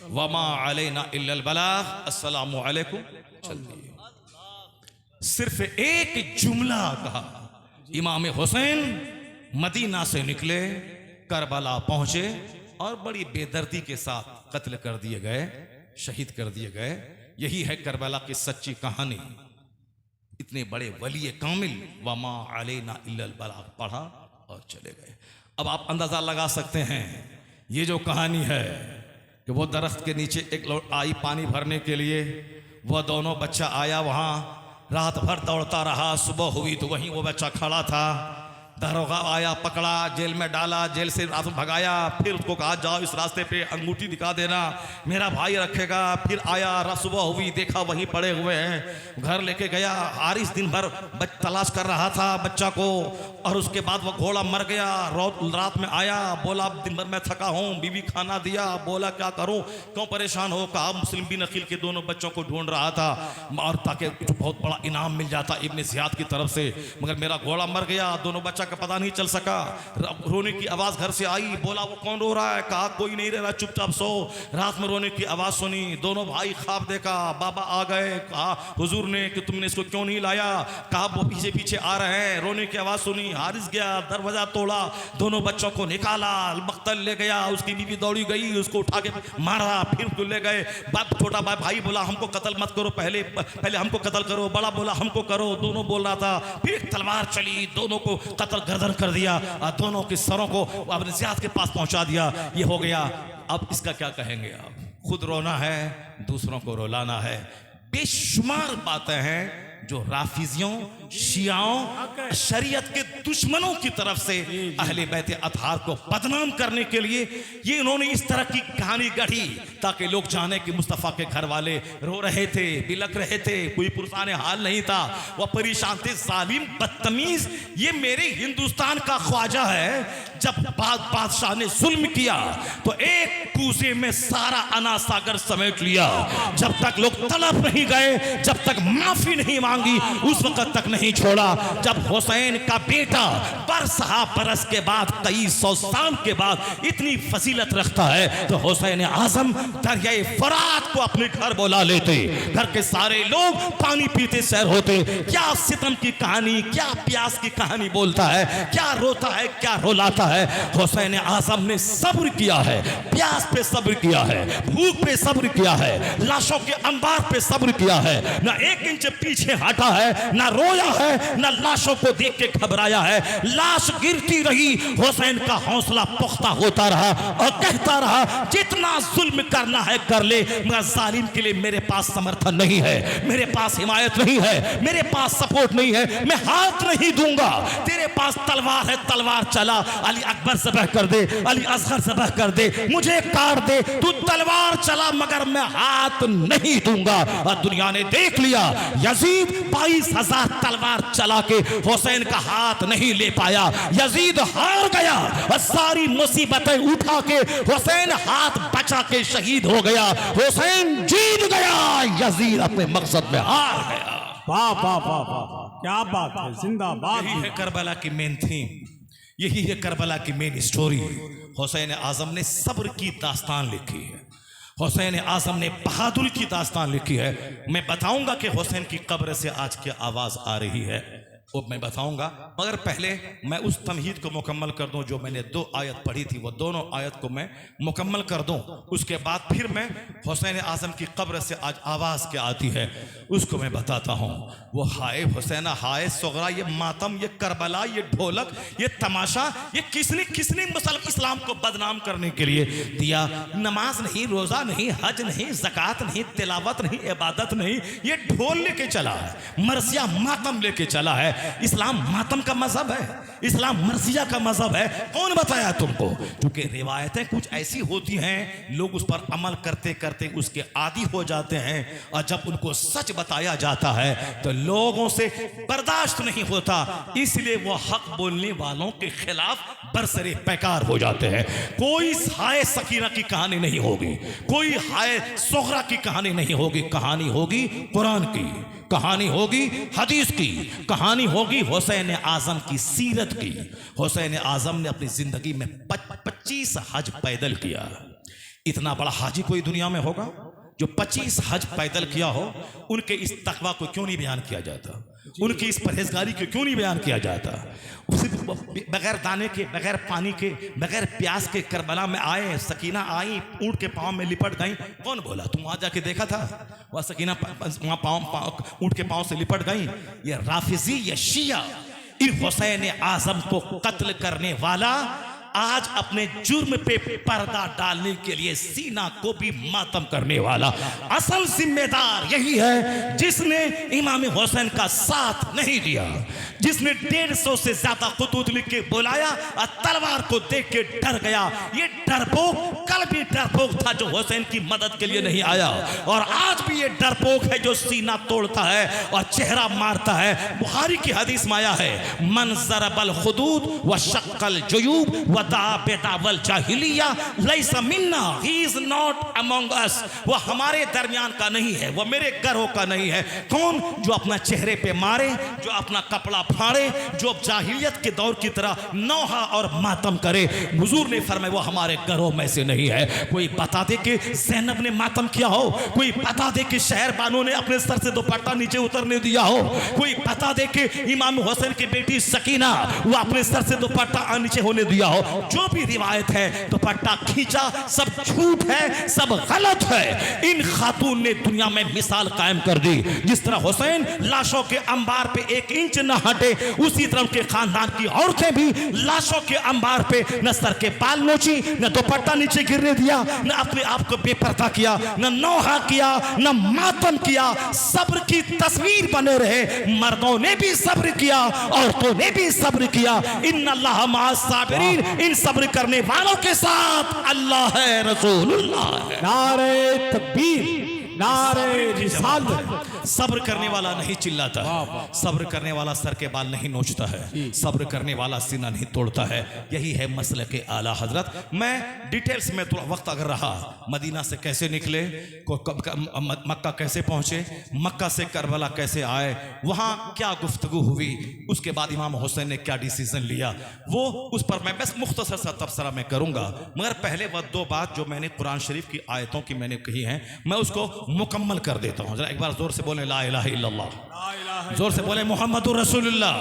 वमा अलैना इल्लल बलाग। अस्सलामु अलैकुम। चलिए, सिर्फ एक जुमला कहा। इमाम हुसैन मदीना से निकले, करबला पहुंचे और बड़ी बेदर्दी के साथ कत्ल कर दिए गए, शहीद कर दिए गए। यही है करबला की सच्ची कहानी। इतने बड़े वली कामिल वमा अलैना इल्लल बलाग पढ़ा और चले गए। अब आप अंदाजा लगा सकते हैं, ये जो कहानी है कि वो दरख्त के नीचे एक लोग आई पानी भरने के लिए, वह दोनों बच्चा आया, वहां रात भर दौड़ता रहा, सुबह हुई तो वहीं वो बच्चा खड़ा था। दरोगा आया, पकड़ा, जेल में डाला, जेल से रात भगाया, फिर उसको कहा जाओ इस रास्ते पे अंगूठी दिखा देना, मेरा भाई रखेगा। फिर आया, सुबह हुई, देखा वहीं पड़े हुए हैं, घर लेके गया। हारिस दिन भर तलाश कर रहा था बच्चा को, और उसके बाद वो घोड़ा मर गया। रात में आया, बोला दिन भर मैं थका हूँ, बीवी खाना दिया, बोला क्या करूँ, क्यों परेशान हो, कहा मुस्लिम बिन अकील के दोनों बच्चों को ढूंढ रहा था, और ताकि बहुत बड़ा इनाम मिल जाता इब्न ज़ियाद की तरफ से, मगर मेरा घोड़ा मर गया, दोनों बच्चा का पता नहीं चल सका। रोने की आवाज घर से आई, बोला वो कौन रो रहा है, कहा कोई नहीं रह रहा, चुपचाप सो। रात में रोने की आवाज सुनी, दोनों भाई ख्वाब देखा, बाबा आ गए, कहा हुजूर ने कि तुमने इसको क्यों नहीं लाया, कहा वो पीछे पीछे आ रहे हैं। रोने की आवाज सुनी, हारिस गया, दरवाजा तोड़ा, दोनों बच्चों को निकाला, मख्तल ले गया, उसकी बीवी दौड़ी गई, उसको उठा के मारा, फिर ले गए। बाप छोटा भाई बोला हमको कत्ल मत करो, पहले हमको कत्ल करो, बड़ा बोला हमको करो, दोनों बोल रहा था। फिर तलवार चली, दोनों को कत्ल गर्दन कर दिया, दोनों के सरों को अपने ज़ियाद के पास पहुंचा दिया। ये हो गया। अब इसका क्या कहेंगे आप? खुद रोना है, दूसरों को रुलाना है। बेशुमार बातें हैं जो राफिजियों, शियाओं, शरीयत के दुश्मनों की तरफ से अहले बैत अतहार को बदनाम करने के लिए ये इन्होंने इस तरह की कहानी गढ़ी, ताकि लोग जाने कि मुस्तफ़ा के घर वाले रो रहे थे, बिलक रहे थे, कोई पुरसाने हाल नहीं था, वह परेशान थे, जालिम बदतमीज। ये मेरे हिंदुस्तान का ख्वाजा है। जब बादशाह ने जुल्म किया तो एक कूजे में सारा अना सागर समेट लिया। जब तक लोग तलब नहीं गए, जब तक माफी नहीं मांगी, उस वक्त तक नहीं छोड़ा। जब हुसैन का बेटा बरसहा बरस के बाद, 2300 साल के बाद इतनी फजीलत रखता है, तो हुसैन आजम दरियाए फरात को अपने घर बुला लेते, घर के सारे लोग पानी पीते सैर होते। क्या सितम की कहानी, क्या प्यास की कहानी बोलता है, क्या रोता है, क्या रुलाता है। हुसैन आजम ने सब्र किया है, प्यास पे सब्र किया है, भूख पे सब्र किया है, लाशों के अंबार पे सब्र किया है, ना एक इंच पीछे हटा है, ना रोया है, ना लाशों को देख के घबराया है। लाश गिरती रही, हुसैन का हौसला पुख्ता होता रहा और कहता रहा जितना जुल्म करना है कर ले, मगर जालिम के लिए मेरे पास समर्थन नहीं है, मेरे पास हिमायत नहीं है, मेरे पास सपोर्ट नहीं है, मैं हाथ नहीं दूंगा। तेरे पास तलवार है, तलवार चला, अली अकबर ज़बह कर दे, अली असगर ज़बह कर दे, मुझे काट दे, तू तलवार चला मगर मैं हाथ नहीं दूंगा। और दुनिया ने देख लिया, यजीद 22,000 तलवार चला के हुसैन का हाथ नहीं ले पाया, यजीद हार गया और सारी मुसीबतें उठा के हुसैन हाथ बचा के शहीद हो गया। हुसैन जीत गया, यजीद अपने मकसद में हार गया। वाह वाह वाह वाह, क्या बात है, जिंदाबाद। यही है करबला की मेन थीम, यही है करबला की मेन स्टोरी। हुसैन आजम ने सब्र की दास्तान लिखी है, हुसैन आजम ने बहादुरी की दास्तान लिखी है। मैं बताऊंगा कि हुसैन की कब्र से आज क्या आवाज आ रही है, वो मैं बताऊंगा, मगर पहले मैं उस तमहीद को मुकम्मल कर दूं जो मैंने 2 आयत पढ़ी थी, वो दोनों आयत को मैं मुकम्मल कर दूं। उसके बाद फिर मैं हुसैन आजम की कब्र से आज आवाज़ क्या आती है उसको मैं बताता हूं। वो हाय हुसैना, हाय सुगरा, ये मातम, ये करबला, ये ढोलक, ये तमाशा, ये किसने इस्लाम को बदनाम करने के लिए दिया? नमाज नहीं, रोज़ा नहीं, हज नहीं, ज़कात नहीं, तिलावत नहीं, इबादत नहीं, ये ढोल लेके चला है, मरसिया मातम लेके चला है। इस्लाम मातम का मजहब है, इस्लाम मरसिया का मजहब है। कौन बताया तुमको? क्योंकि रिवायतें कुछ ऐसी होती हैं, लोग उस पर अमल करते करते उसके आदी हो जाते हैं, और जब उनको सच बताया जाता है तो लोगों से बर्दाश्त नहीं होता, इसलिए वो हक बोलने वालों के खिलाफ बरसरे पैकार हो जाते हैं। कोई हाय सकीना की कहानी नहीं होगी, कोई हाय सुगरा की कहानी नहीं होगी, कहानी होगी कुरान की, कहानी होगी हदीस की, कहानी होगी हुसैन आजम की सीरत की। हुसैन आजम ने अपनी जिंदगी में 25 हज पैदल किया, इतना बड़ा हाजी कोई दुनिया में होगा जो 25 हज पैदल किया हो? उनके इस तकवा को क्यों नहीं बयान किया जाता? उनकी इस परहेजगारी को क्यों नहीं बयान किया जाता? बगैर दाने के, बगैर पानी के, बगैर प्यास के करबला में आए, सकीना आई, ऊंट के पाँव में लिपट गई। कौन बोला? तुम वहां जाके देखा था? वह सकीना वहां पाँव ऊंट के पाँव से लिपट गई। ये राफिजी या शिया इन हुसैन आजम को कत्ल करने वाला आज अपने जुर्म पे पर्दा डालने के लिए सीना को भी मातम करने वाला असल जिम्मेदार यही है जिसने इमाम हुसैन का साथ नहीं दिया, जिसने 150 से ज्यादा खुतूत लिख के बुलाया और तलवार को देख के डर गया। ये डरपोक कल भी डरपोक था जो हुसैन की मदद के लिए नहीं आया, और आज भी ये डरपोक है जो सीना तोड़ता है और चेहरा मारता है। बुखारी की हदीस में आया है, मन ज़रबल खुदूद व शक्कल जुयूब व दाबेदावल जाहिलिया लैसा मिन्ना, ही इज नॉट अमंग अस। वो हमारे दरमियान का नहीं है, वो मेरे घरों का नहीं है। कौन? जो अपना चेहरे पे मारे, जो अपना कपड़ा फाड़े, जो जाहिलियत के दौर की तरह नौहा और मातम करे। हुजूर ने फरमाया वो हमारे घरों में से नहीं है। कोई बता दे कि ज़ैनब ने मातम किया हो, कोई बता दे कि शहर बानो ने अपने सर से दुपट्टा नीचे उतरने दिया हो, कोई बता दे कि इमाम हुसैन की बेटी सकीना वो अपने सर से दुपट्टा नीचे होने दिया हो। जो भी रिवायत है दुपट्टा खींचा, सब झूठ है, सब गलत है। इन खातून ने दुनिया में मिसाल कायम कर दी। जिस तरह हुसैन लाशों के अंबार पे 1 इंच न हटे, उसी तरह के खानदान की औरतें भी लाशों के अंबार पे न सर के बाल नोची, न दुपट्टा नीचे गिरने दिया, न अपने आप को बेपर्दा किया, न नौहा किया, न मातम किया। सब्र की तस्वीर बने रहे। मर्दों ने भी सब्र किया, औरतों ने भी सब्र किया। इन्नल्लाह मअस साबिरीन, इन सब्र करने वालों के साथ अल्लाह है, रसूलुल्लाह है। नारे तकबीर, नारे रिसालत। सब्र करने वाला नहीं चिल्लाता, सब्र करने वाला सर के बाल नहीं नोचता है, सब्र करने वाला सीना नहीं तोड़ता है। यही है मसले के आला हजरत। मैं डिटेल्स में थोड़ा वक्त अगर रहा, मदीना से कैसे निकले, मक्का कैसे पहुंचे, मक्का से करबला कैसे आए, वहां क्या गुफ्तगू हुई, उसके बाद इमाम हुसैन ने क्या डिसीजन लिया, वो उस पर मैं बस मुख्तसर सा तबसरा मैं करूंगा। मगर पहले वह 2 बात जो मैंने कुरान शरीफ की आयतों की मैंने कही हैं, मैं उसको मुकम्मल कर देता हूं। जरा एक बार जोर से बोले ला इलाहा इल्लल्लाह, जोर से बोले मुहम्मदुर रसूलुल्लाह,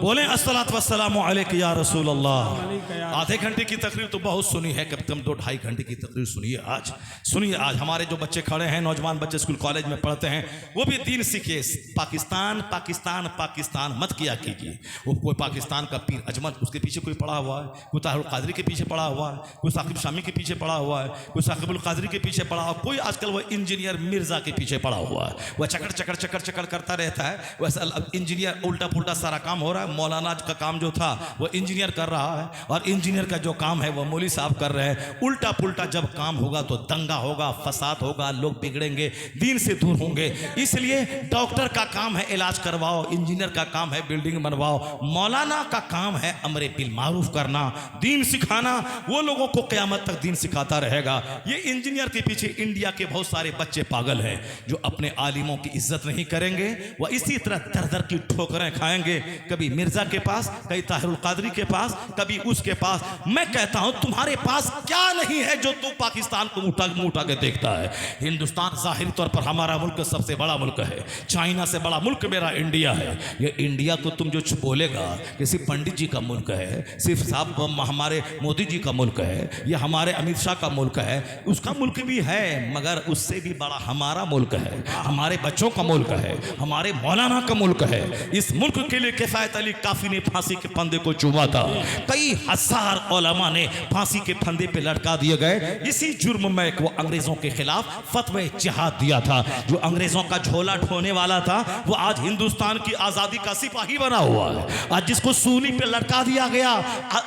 बोले अस्सलातु वस्सलामु अलैका या रसूल अल्लाह। आधे घंटे की तकरीर तो बहुत सुनी है, कब तुम 2-2.5 घंटे की तकरीर सुनिए। आज सुनिए, आज हमारे जो बच्चे खड़े हैं, नौजवान बच्चे स्कूल कॉलेज में पढ़ते हैं, वो भी दीन सीखे। पाकिस्तान पाकिस्तान पाकिस्तान मत किया कीजिए। वो कोई पाकिस्तान का पीर अजमत उसके पीछे कोई पड़ा हुआ है, कोई ताहिरुल कादरी के पीछे पड़ा हुआ है, कोई साकिब शामी के पीछे पड़ा हुआ है, कोई साकिबुल कादरी के पीछे पड़ा हुआ, कोई आजकल वो इंजीनियर मिर्जा के पीछे पड़ा हुआ है। वह चकर चकर चकर चकर करता रहता है। वैसा इंजीनियर उल्टा पुल्टा सारा काम हो रहा है। मौलाना का काम जो था वो इंजीनियर कर रहा है, और इंजीनियर का जो काम है वो मौलवी साहब कर रहे हैं। उल्टा पुल्टा जब काम होगा तो दंगा होगा, फसाद होगा, लोग बिगड़ेंगे, दीन से दूर होंगे। इसलिए डॉक्टर का काम है इलाज करवाओ, इंजीनियर का काम है बिल्डिंग बनवाओ, मौलाना का काम है अमरे बिल मारूफ करना, दीन सिखाना। वो लोगों को क़यामत तक दीन सिखाता रहेगा। ये इंजीनियर के पीछे इंडिया के बहुत सारे बच्चे पागल हैं जो अपने आलिमों की इज्जत नहीं करेंगे, वह इसी तरह दर दर की ठोकरें खाएंगे, कभी मिर्जा के पास, कभी ताहिरुल कादरी के पास, कभी उसके पास। मैं कहता हूं तुम्हारे पास क्या नहीं है जो तू पाकिस्तान को उठा के देखता है। हिंदुस्तान जाहिर तौर पर हमारा मुल्क सबसे बड़ा मुल्क है, चाइना से बड़ा मुल्क मेरा इंडिया है। ये इंडिया को तुम जो बोलेगा कि सिर्फ पंडित जी का मुल्क है, सिर्फ साहब हमारे मोदी जी का मुल्क है, ये हमारे अमित शाह का मुल्क है, उसका मुल्क भी है, मगर उससे भी बड़ा हमारा मुल्क है, हमारे बच्चों का मुल्क है, हमारे मौलाना का मुल्क है। इस मुल्क के लिए किफायत अली काफी ने फांसी के फंदे को चूमा था। कई हजार उलमा ने फांसी के फंदे पे लटका दिए गए। इसी जुर्म में वो अंग्रेजों के खिलाफ फतवा जिहाद दिया था। जो अंग्रेजों का झोला ढोने वाला था वो आज हिंदुस्तान की आजादी का सिपाही बना हुआ है। आज जिसको सूली पे लटका दिया गया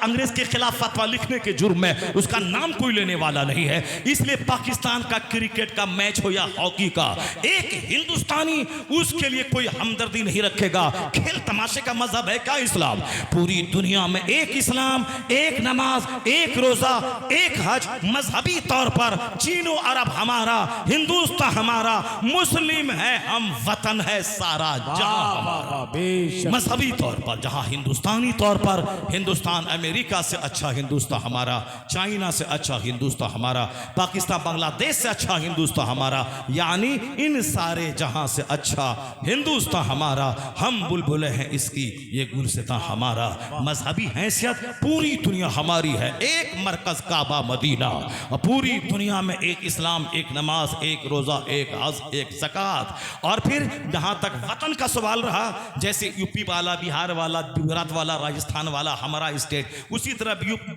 अंग्रेज के खिलाफ फतवा लिखने के जुर्म में, उसका नाम कोई लेने वाला नहीं है। इसलिए पाकिस्तान का क्रिकेट का मैच हो या हॉकी का, एक हिंदुस्तानी उसके लिए कोई हमदर्दी नहीं रखेगा, खेल तमाशे का मजहब है क्या इस्लाम? पूरी दुनिया में एक इस्लाम, एक नमाज, एक रोजा, एक हज। मजहबी तौर पर चीनो अरब हमारा, हिंदुस्तान हमारा, मुस्लिम है हम, वतन है सारा जहां हमारा। मजहबी तौर पर जहां हिंदुस्तानी तौर पर हिंदुस्तान अमेरिका से अच्छा हिंदुस्तान हमारा, चाइना से अच्छा हिंदुस्तान हमारा, पाकिस्तान बांग्लादेश से अच्छा हिंदुस्तान हमारा, यानी इन सारे जहां से अच्छा हिंदुस्तान हमारा। हम बुलबुले हैं इसकी, ये गुलसितां हमारा। मजहबी हैसियत पूरी दुनिया हमारी है, एक मरकज काबा मदीना, और पूरी दुनिया में एक इस्लाम, एक नमाज, एक रोजा, एक हज, एक ज़कात। और फिर जहां तक वतन का सवाल रहा, जैसे यूपी वाला, बिहार वाला, गुजरात वाला, राजस्थान वाला हमारा स्टेट, उसी तरह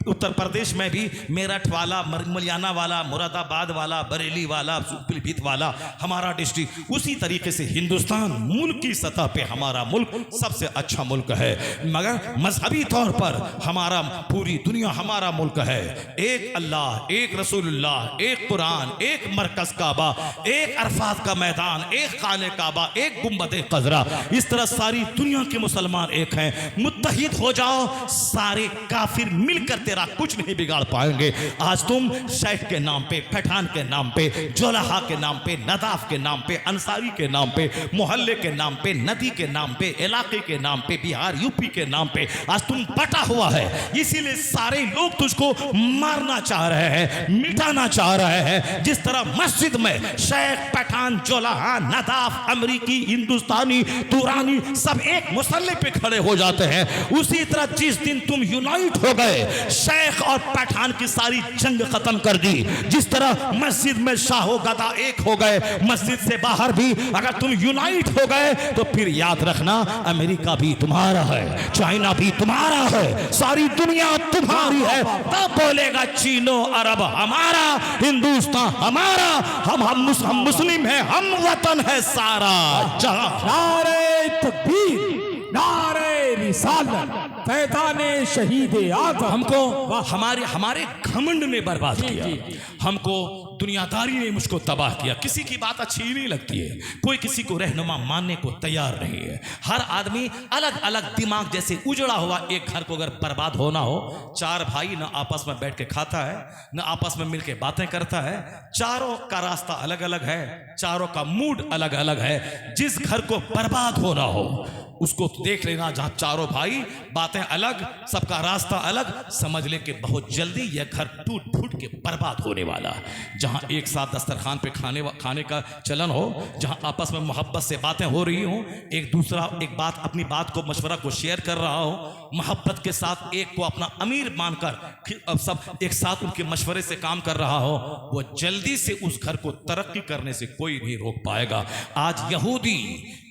उत्तर प्रदेश में भी मेरठ वाला, मलियाना वाला, मुरादाबाद वाला, बरेली वाला, पीलीभीत वाला हमारा डिस्ट्रिक्ट। उसी तरीके से हिंदुस्तान मुल्क की सतह पे हमारा मुल्क सबसे अच्छा मुल्क है, मगर मजहबी तौर पर हमारा, पूरी दुनिया हमारा मुल्क है। एक अल्लाह, एक रसूलुल्लाह, एक कुरान, एक मरकज काबा, एक अरफात का मैदान, एक खाने काबा, एक गुंबद कजरा। इस तरह सारी दुनिया के मुसलमान एक हैं। मुत्तहिद हो जाओ, सारे काफिर मिलकर तेरा कुछ नहीं बिगाड़ पाएंगे। आज तुम शेख के नाम पे, पठान के नाम पे, जोलाहा के नाम पे, नदाफ के नाम पे, अंसारी के नाम पे, मोहल्ले के नाम पे, नदी के नाम पे, इलाके के नाम पे, बिहार यूपी के नाम पे आज तुम बटा हुआ है। इसीलिए सारे लोग तुझको मारना चाह रहे हैं, मिटाना चाह रहे हैं। जिस तरह मस्जिद में शेख, पठान, जोलाहा, नदाफ, अमरीकी, हिंदुस्तानी, तुरानी सब एक मुसल्ले पे खड़े हो जाते हैं, उसी तरह जिस दिन तुम यूनाइट हो गए, शेख और पठान की सारी जंग खत्म कर दी, जिस तरह मस्जिद में शाहो गदा एक हो गए, मस्जिद से बाहर भी अगर तुम यूनाइट हो गए तो फिर याद रखना, अमेरिका भी तुम्हारा है, चाइना भी तुम्हारा है, सारी दुनिया तुम्हारी है। तब बोलेगा चीनो अरब हमारा, हिंदुस्तान हमारा, हम मुस्लिम हैं, हम वतन है सारा जहां। नारे तकबीर, नारे रिसालत, फैज़ाने शहीद आज़म। हमको हमारे घमंड ने बर्बाद किया, हमको दुनियादारी ने मुझको तबाह किया। किसी की बात अच्छी ही नहीं लगती है, कोई किसी को रहनुमा मानने को तैयार नहीं है। हर आदमी अलग अलग दिमाग जैसे उजड़ा हुआ। एक घर को अगर बर्बाद होना हो, चार भाई ना आपस में बैठ के खाता है, ना आपस में मिलके बातें करता है, चारों का रास्ता अलग अलग है, चारों का मूड अलग अलग है। जिस घर को बर्बाद होना हो उसको देख लेना, जहां चारों भाई बातें अलग, सबका रास्ता अलग, समझ ले कि बहुत जल्दी यह घर टूट फूट के बर्बाद होने वाला। जहां एक साथ दस्तरखान पे खाने का चलन हो, जहां आपस में मोहब्बत से बातें हो रही हो, एक दूसरा एक बात अपनी बात को, मशवरा को शेयर कर रहा हो, मोहब्बत के साथ एक को अपना अमीर मानकर सब एक साथ उनके मशवरे से काम कर रहा हो, वो जल्दी से उस घर को तरक्की करने से कोई नहीं रोक पाएगा। आज यहूदी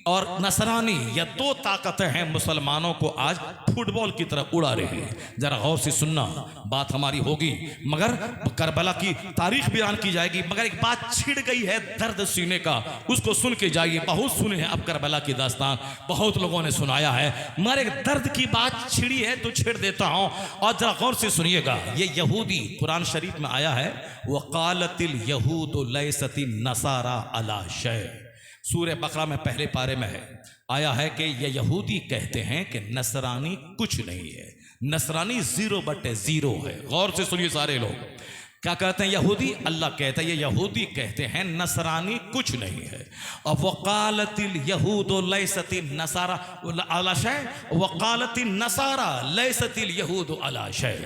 और नसरानी, यह दो ताकतें हैं मुसलमानों को आज फुटबॉल की तरह उड़ा रही है। जरा गौर से सुनना, बात हमारी होगी, मगर करबला की तारीख बयान की जाएगी, मगर एक बात छिड़ गई है दर्द सीने का, उसको सुन के जाइए। बहुत सुने हैं अब करबला की दास्तान, बहुत लोगों ने सुनाया है, मगर एक दर्द की बात छिड़ी है तो छेड़ देता हूं, और जरा गौर से सुनिएगा। ये यहूदी, कुरान शरीफ में आया है, वकालतिल यहूद लैसति नसारा अला शै, सूरह बकरा में पहले पारे में है, आया है कि ये यहूदी कहते हैं कि नसरानी कुछ नहीं है, नसरानी 0/0 है। गौर से सुनिए सारे लोग, क्या कहते हैं यहूदी? अल्लाह कहता है ये यहूदी कहते हैं नसरानी कुछ नहीं है। और वकालतिल यहूद लैसतिन नसारा अला शै, वकालतिन नसारा लैसतिल यहूद अला शै,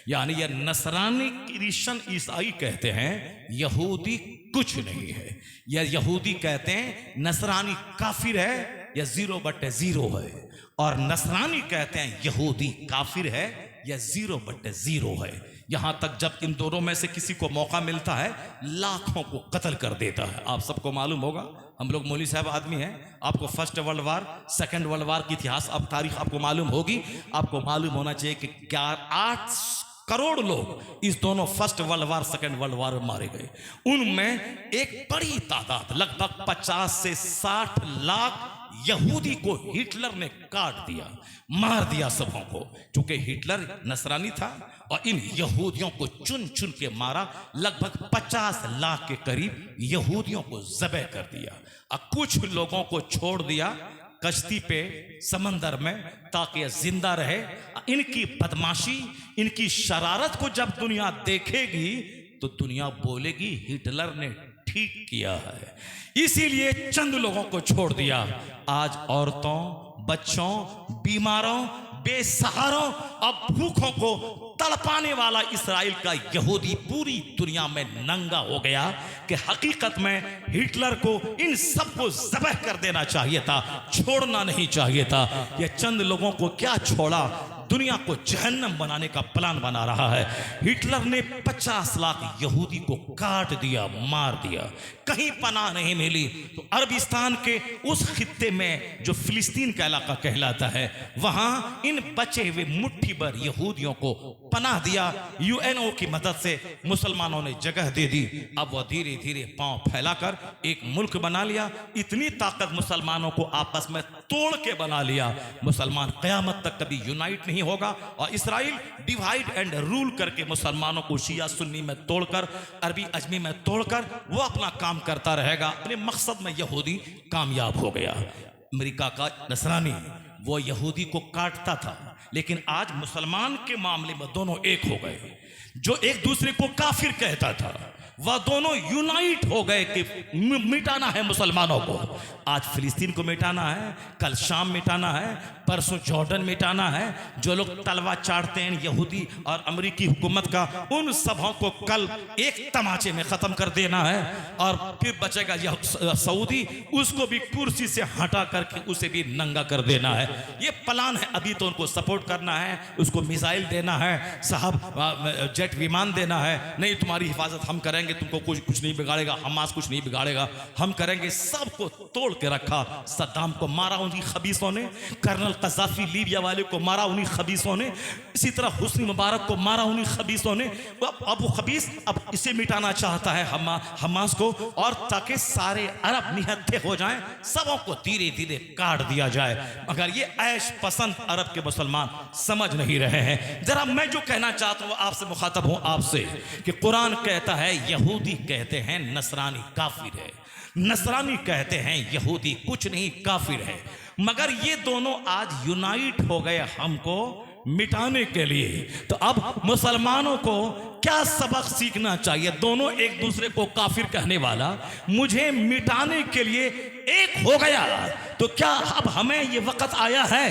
यानी ये नसरानी, क्रिश्चियन, ईसाई कहते हैं यहूदी कुछ नहीं है। या यहूदी कहते हैं नसरानी काफिर है या 0/0 है, और नसरानी कहते हैं यहूदी काफिर है या 0/0 है। यहां तक जब इन दोनों में से किसी को मौका मिलता है लाखों को कत्ल कर देता है। आप सबको मालूम होगा, हम लोग मौलवी साहब आदमी हैं, आपको first world war, second world war की इतिहास, अब तारीख आपको मालूम होगी। आपको मालूम होना चाहिए कि 8 करोड़ लोग इस दोनों first world war, second world war में मारे गए। उनमें एक बड़ी तादाद, लगभग 50 से 60 लाख यहूदी को हिटलर ने काट दिया, मार दिया सबों को। चूंकि हिटलर नसरानी था और इन यहूदियों को चुन चुन के मारा, लगभग 50 लाख के करीब यहूदियों को ज़बह कर दिया। और कुछ लोगों को छोड़ दिया, कश्ती पे समंदर में, ताकि यह जिंदा रहे। इनकी बदमाशी, इनकी शरारत को जब दुनिया देखेगी तो दुनिया बोलेगी हिटलर ने ठीक किया है। इसीलिए चंद लोगों को छोड़ दिया। आज औरतों, बच्चों, बीमारों, बेसहारों और भूखों को तड़पाने वाला इस्राइल का यहूदी पूरी दुनिया में नंगा हो गया कि हकीकत में हिटलर को इन सबको ज़बह कर देना चाहिए था, छोड़ना नहीं चाहिए था। ये चंद लोगों को क्या छोड़ा, दुनिया को जहन्नम बनाने का प्लान बना रहा है। हिटलर ने 50 लाख यहूदी को काट दिया, मार दिया, कहीं पनाह नहीं मिली। तो अरबिस्तान के उस खित्ते में जो फिलिस्तीन का इलाका कहलाता है, वहां इन बचे हुए मुट्ठी भर यहूदियों को पनाह दिया। यूएनओ की मदद से मुसलमानों ने जगह दे दी। अब वह धीरे धीरे पांव फैलाकर एक मुल्क बना लिया। इतनी ताकत मुसलमानों को आपस में तोड़ के बना लिया। मुसलमान क़यामत तक कभी यूनाइट नहीं होगा। और इस्राइल डिवाइड एंड रूल करके मुसलमानों को शिया सुन्नी में तोड़कर, अरबी अजमी में तोड़कर वो अपना काम करता रहेगा। अपने मकसद में यहूदी कामयाब हो गया। अमेरिका का नसरानी वो यहूदी को काटता था, लेकिन आज मुसलमान के मामले में दोनों एक हो गए। जो एक दूसरे को काफिर कहता था वह दोनों यूनाइट हो गए कि मिटाना है मुसलमानों को। आज फिलिस्तीन को मिटाना है, कल शाम मिटाना है, परसों जॉर्डन मिटाना है। जो लोग तलवा चाटते हैं यहूदी और अमेरिकी हुकूमत का, उन सबों को कल एक तमाचे में ख़त्म कर देना है। और फिर बचेगा सऊदी, उसको भी कुर्सी से हटा करके उसे भी नंगा कर देना है। ये प्लान है। अभी तो उनको सपोर्ट करना है, उसको मिसाइल देना है, साहब जेट विमान देना है। नहीं, तुम्हारी हिफाजत हम करेंगे, तुमको कुछ नहीं बिगाड़ेगा, हमास कुछ नहीं बिगाड़ेगा, हम करेंगे। सबको तोड़ के रखा। सद्दाम को मारा उन्हीं खबीसों ने, कर्नल कज़ाफी लीबिया वाले को मारा उन्हीं खबीसों ने, इसी तरह हुस्नी मुबारक को मारा उन्हीं खबीसों ने। अब वो खबीस अब इसे मिटाना चाहता है हमास को, और ताकि सारे अरब निहत्थे हो जाएं, सबों को धीरे धीरे काट दिया जाए। मगर ये ऐश पसंद अरब के मुसलमान समझ नहीं रहे हैं। जरा मैं जो कहना चाहता हूँ आपसे, मुखातब हूँ आपसे, कि कुरान कहता है यहूदी कहते हैं नसरानी काफिर है, नसरानी कहते हैं यहूदी कुछ नहीं काफिर है। मगर ये दोनों आज यूनाइट हो गए हमको मिटाने के लिए। तो अब मुसलमानों को क्या सबक सीखना चाहिए? दोनों एक दूसरे को काफिर कहने वाला मुझे मिटाने के लिए एक हो गया, तो क्या अब हमें ये वक्त आया है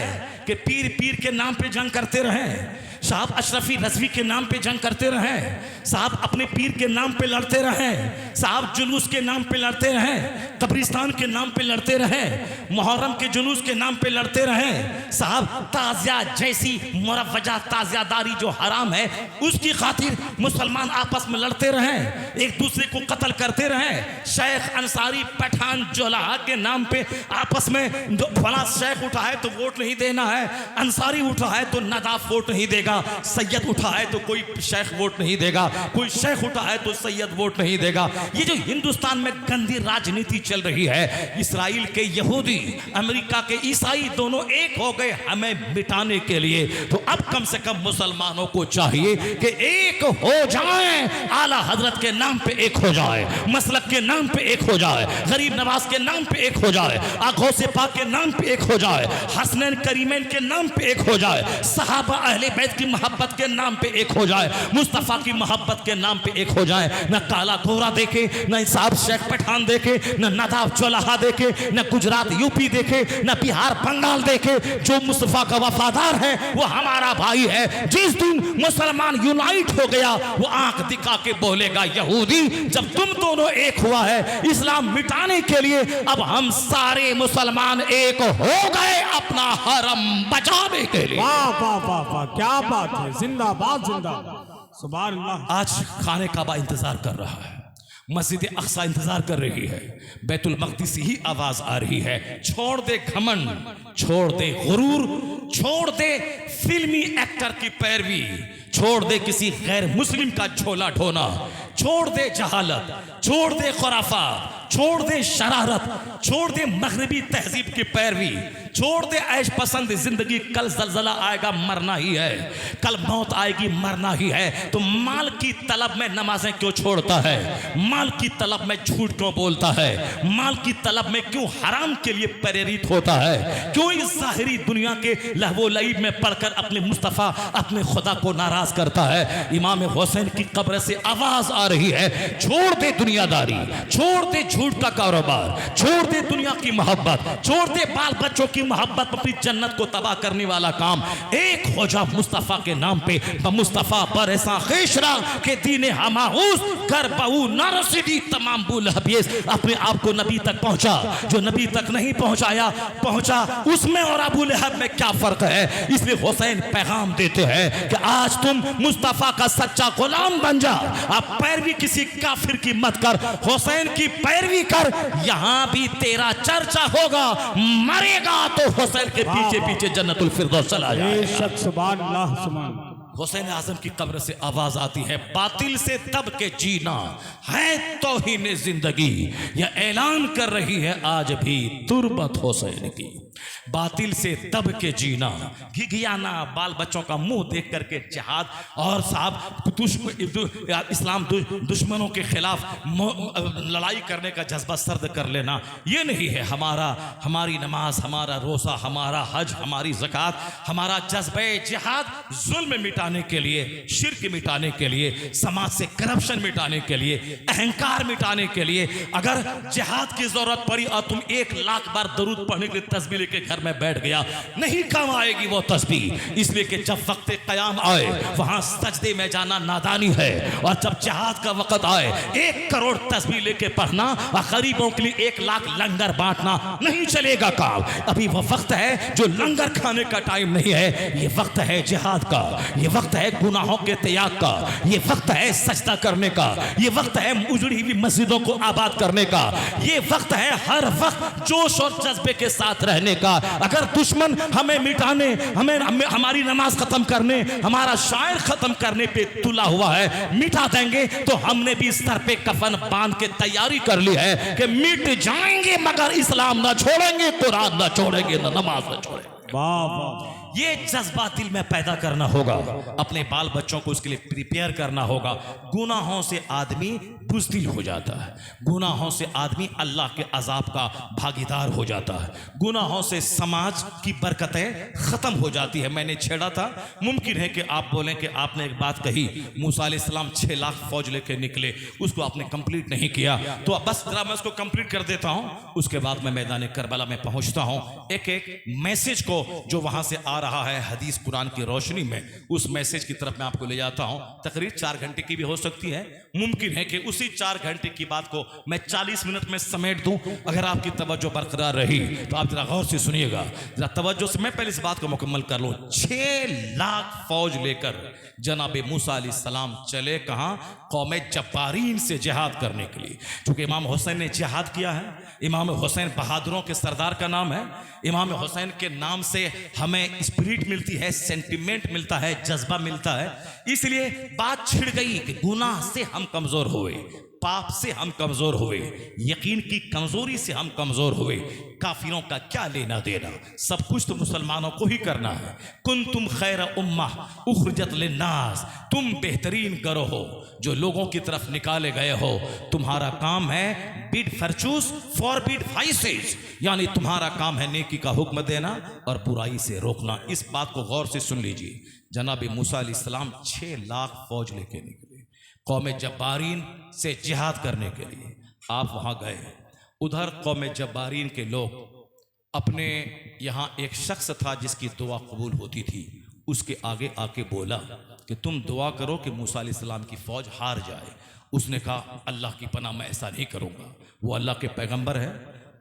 कि पीर पीर के नाम पे जंग करते रहें, साहब अशरफी रजवी के नाम पे जंग करते रहें, साहब अपने पीर के नाम पे लड़ते रहें, साहब जुलूस के नाम पे लड़ते रहें, कब्रिस्तान के नाम पे लड़ते रहें, मुहर्रम के जुलूस के नाम पे लड़ते रहें, साहब ताज़िया जैसी मुरवजा ताज़ियादारी जो हराम है उसकी खातिर मुसलमान आपस में लड़ते रहें, एक दूसरे को कत्ल करते रहें। शेख अंसारी पठान जोलाहा के नाम पे आपस में फला शेख उठा है तो वोट नहीं देना है, अंसारी उठा है तो नदाफ वोट नहीं देगा, सैयद उठा है तो कोई शेख वोट नहीं देगा, कोई शेख उठा है तो सैयद वोट नहीं देगा। ये जो हिंदुस्तान में गंदी राजनीति चल रही है, इस्राइल के यहूदी, अमेरिका के ईसाई दोनों एक हो गए हमें मिटाने के लिए। तो अब कम से कम मुसलमानों को चाहिए कि एक हो जाए, आला हजरत के नाम पे एक हो जाए, मसलक के नाम पे एक हो जाए, गरीब नवाज के नाम पे एक हो जाए, आगो से पाक के नाम पे एक हो जाए, हसनैन करीमैन के नाम पे एक हो जाए, सहाबा अहले बैत की मोहब्बत के नाम पे एक हो जाए, मुस्तफ़ा की मोहब्बत के नाम पे एक हो जाए। न काला गोरा देखे, न साहब शेख पठान देखे, न नदाफ चौलाहा देखे, न गुजरात यूपी देखे, न बिहार बंगाल देखे। जो मुस्तफ़ा का वफादार है वो हमारा भाई है। जिस दिन मुसलमान यूनाइट हो गया वो आंख दिखा के बोलेगा यहूदी, जब तुम दोनों एक हुआ है इस्लाम मिटाने के लिए, अब हम सारे मुसलमान एक हो गए अपना हरम बचाने के लिए। वाह वाह वाह वाह, क्या बात है, जिंदाबाद जिंदाबाद, सुभान अल्लाह। आज खाने काबा इंतजार कर रहा है, मस्जिद अक्सा इंतजार कर रही है, बैतुल मक़दिस से ही आवाज आ रही है। छोड़ दे घमंड, छोड़ दे गुरूर, छोड़ दे फिल्मी एक्टर की पैरवी, छोड़ दे किसी गैर मुस्लिम का झोला ढोना, छोड़ दे जहालत, छोड़ दे खुराफा, छोड़ दे शरारत, छोड़ दे मगरबी तहजीब की पैरवी, छोड़ दे ऐश पसंद जिंदगी, कल जलजला आएगा मरना ही है, कल मौत आएगी मरना ही है। तो माल की तलब में नमाजें क्यों छोड़ता है, माल की तलब में झूठ क्यों बोलता है, माल की तलब में क्यों हराम के लिए प्रेरित होता है, क्यों इस जाहिरी दुनिया के लहवो लईब में पढ़कर अपने मुस्तफ़ा अपने खुदा को नाराज करता है। इमाम हुसैन की कब्र से आवाज आ रही है, छोड़ दे दुनियादारी, छोड़ दे झूठ का कारोबार, छोड़ दे दुनिया की मोहब्बत, छोड़ दे बाल बच्चों की मोहब्बत, अपनी जन्नत को तबाह करने वाला काम एक हो जा मुस्तफ़ा के नाम पे। मुस्तफ़ा पर ऐसा खेशरा के दीने हमाऊस कर बहु न रसीदी तमाम बुल हबीस, अपने आप को नबी तक पहुंचा, जो नबी तक नहीं पहुंचा उसमें और अबू लहब में क्या फर्क है। इसलिए हुसैन पैगाम देते हैं कि आज तुम मुस्तफ़ा का सच्चा गुलाम बन जा, अब पैरवी किसी काफिर की मत कर, हुसैन की पैरवी कर, यहां भी तेरा चर्चा होगा, मरेगा तो हुसैन के पीछे पीछे जन्नतुल फिरदौस चला जाए। बेशक सुभान अल्लाह सुभान। हुसैन आजम की कब्र से आवाज आती है, बातिल से दब के जीना है तौहीन जिंदगी, यह ऐलान कर रही है आज भी तुरबत हुसैन की। बातिल से दब के जीना, घिघियाना, बाल बच्चों का मुंह देख करके जिहाद और साहब इस्लाम दुश्मनों के खिलाफ लड़ाई करने का जज्बा सर्द कर लेना, ये नहीं है हमारी नमाज, हमारा रोज़ा, हमारा हज, हमारी ज़कात, हमारा जज्बे जिहाद जुल्म मिटाने के लिए, शिर्क मिटाने के लिए, समाज से करप्शन मिटाने के लिए, अहंकार मिटाने के लिए। अगर जिहाद की जरूरत पड़ी और तुम 1 लाख बार दरूद पढ़ने के तस्बीह के घर में बैठ गया, नहीं काम आएगी वो तस्बीह। इसलिए कि जब वक्त क़याम आए वहां सजदे में जाना नादानी है, और जब जिहाद का वक्त आए 1 करोड़ तस्बीह लेके पढ़ना और गरीबों के लिए 1 लाख लंगर बांटना नहीं चलेगा काम। अभी वो वक्त है जो लंगर खाने का टाइम नहीं है, ये वक्त है जिहाद का, ये वक्त है गुनाहों के त्याग का, ये वक्त है सजदा करने का, ये वक्त है उजड़ी हुई मस्जिदों को आबाद करने का, ये वक्त है हर वक्त जोश और जज्बे के साथ रहने का। अगर दुश्मन हमें मिटाने, हमें हमारी नमाज खत्म करने, हमारा शायर खत्म करने पे तुला हुआ है, मिटा देंगे, तो हमने भी सर पे कफन बांध के तैयारी कर ली है कि मिट जाएंगे मगर इस्लाम ना छोड़ेंगे, कुरान ना छोड़ेंगे, ना नमाज ना छोड़ेंगे। वाह वाह। ये जज्बा दिल में पैदा करना होगा, अपने बाल बच्चों को उसके लिए प्रिपेयर करना होगा। गुनाहों से आदमी बुज़दिल हो जाता है, गुनाहों से आदमी अल्लाह के अजाब का भागीदार हो जाता है, गुनाहों से समाज की बरकतें ख़त्म हो जाती है। मैंने छेड़ा था, मुमकिन है कि आप बोलें कि आपने एक बात कही, मूसा अलैहिस्सलाम 6 लाख फौज लेके निकले, उसको आपने कंप्लीट नहीं किया, तो बस जरा मैं उसको कंप्लीट कर देता हूँ, उसके बाद मैं मैदान करबला में पहुँचता हूँ। एक मैसेज को जो वहाँ से आ रहा है हदीस कुरान की रोशनी में, उस मैसेज की तरफ मैं आपको ले जाता हूँ। तकरीर 4 घंटे की भी हो सकती है, मुमकिन है कि उसी 4 घंटे की बात को मैं 40 मिनट में समेट दूं। अगर आपकी तवज्जो बरकरार रही तो आप जरा गौर से सुनिएगा, जरा तवज्जो से। मैं पहले इस बात को मुकम्मल कर लूं। 6 लाख फौज लेकर जनाब मूसा अलैहिस्सलाम चले कहाँ? कौम जब्बारीन से जिहाद करने के लिए। क्योंकि इमाम हुसैन ने जिहाद किया है, इमाम हुसैन बहादुरों के सरदार का नाम है। इमाम हुसैन के नाम से हमें स्पिरिट मिलती है, सेंटिमेंट मिलता है, जज्बा मिलता है। इसलिए बात छिड़ गई कि गुनाह से हम कमजोर हुए, पाप से हम कमजोर हुए, यकीन की कमजोरी से हम कमजोर हुए। काफिरों का क्या लेना देना, सब कुछ तो मुसलमानों को ही करना है। कुंतुम खैर उम्मह उखरिजत लिन्नास, तुम बेहतरीन करो हो जो लोगों की तरफ निकाले गए हो। तुम्हारा काम है बिड फॉर्चूस फॉरबिड वाइसेस, यानी तुम्हारा काम है नेकी का हुक्म देना और बुराई से रोकना। इस बात को गौर से सुन लीजिए। जनाब मूसा अलैहिस्सलाम 6 लाख फौज लेके निकले कौम जब्बारीन से जिहाद करने के लिए। आप वहां गए, उधर कौम जब्बारीन के लोग, अपने यहाँ एक शख्स था जिसकी दुआ कबूल होती थी, उसके आगे आके बोला कि तुम दुआ करो कि मूसा अलैहिस्सलाम की फौज हार जाए। उसने कहा अल्लाह की पनाह मैं ऐसा नहीं करूँगा, वो अल्लाह के पैगंबर है,